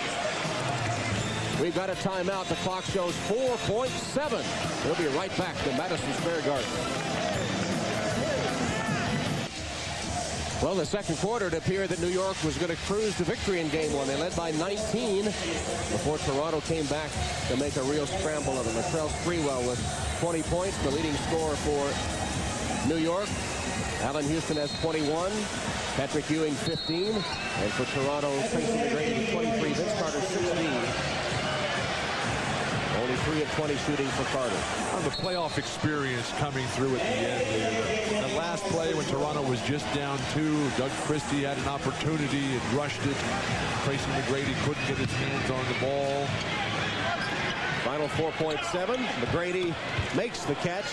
We've got a timeout. The clock shows 4.7. We'll be right back to Madison Square Garden. Well, the second quarter, it appeared that New York was going to cruise to victory in game one. They led by 19 before Toronto came back to make a real scramble of it. Latrell Sprewell with 20 points, the leading scorer for New York. Allen Houston has 21. Patrick Ewing 15. And for Toronto, Tracy McGrady with 23. Vince Carter 16. Only 3 of 20 shooting for Carter. The playoff experience coming through at the end. The last play when Toronto was just down 2, Doug Christie had an opportunity and rushed it. Tracy McGrady couldn't get his hands on the ball. Final 4.7. McGrady makes the catch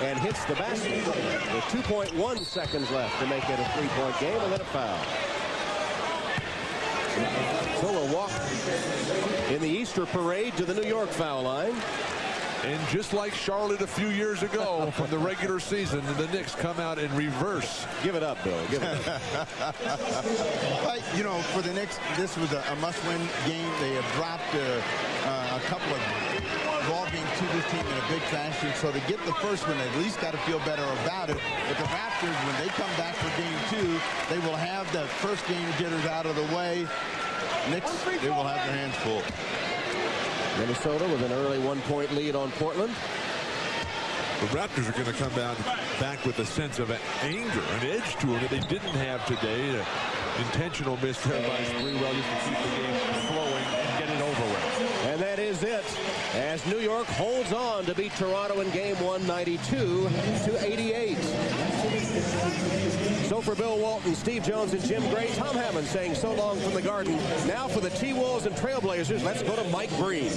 and hits the basket with 2.1 seconds left to make it a 3-point game, and then a foul. So we'll walk in the Easter parade to the New York foul line. And just like Charlotte a few years ago from the regular season, the Knicks come out in reverse. Give it up, Bill. Give it up. But, you know, for the Knicks, this was a must-win game. They have dropped a couple of ball games to this team in a big fashion. So to get the first one, they at least got to feel better about it. But the Raptors, when they come back for game 2, they will have the first game jitters out of the way. Knicks, they will have their hands full. Minnesota with an early 1-point lead on Portland. The Raptors are going to come back with a sense of anger, an edge to them that they didn't have today. Intentional miss there by Sprewell just to keep the game flowing and get it over with. And that is it, as New York holds on to beat Toronto in game 1, 92-88. So for Bill Walton, Steve Jones, and Jim Gray, Tom Hammond saying so long from the Garden. Now for the T-Wolves and Trailblazers, let's go to Mike Breen.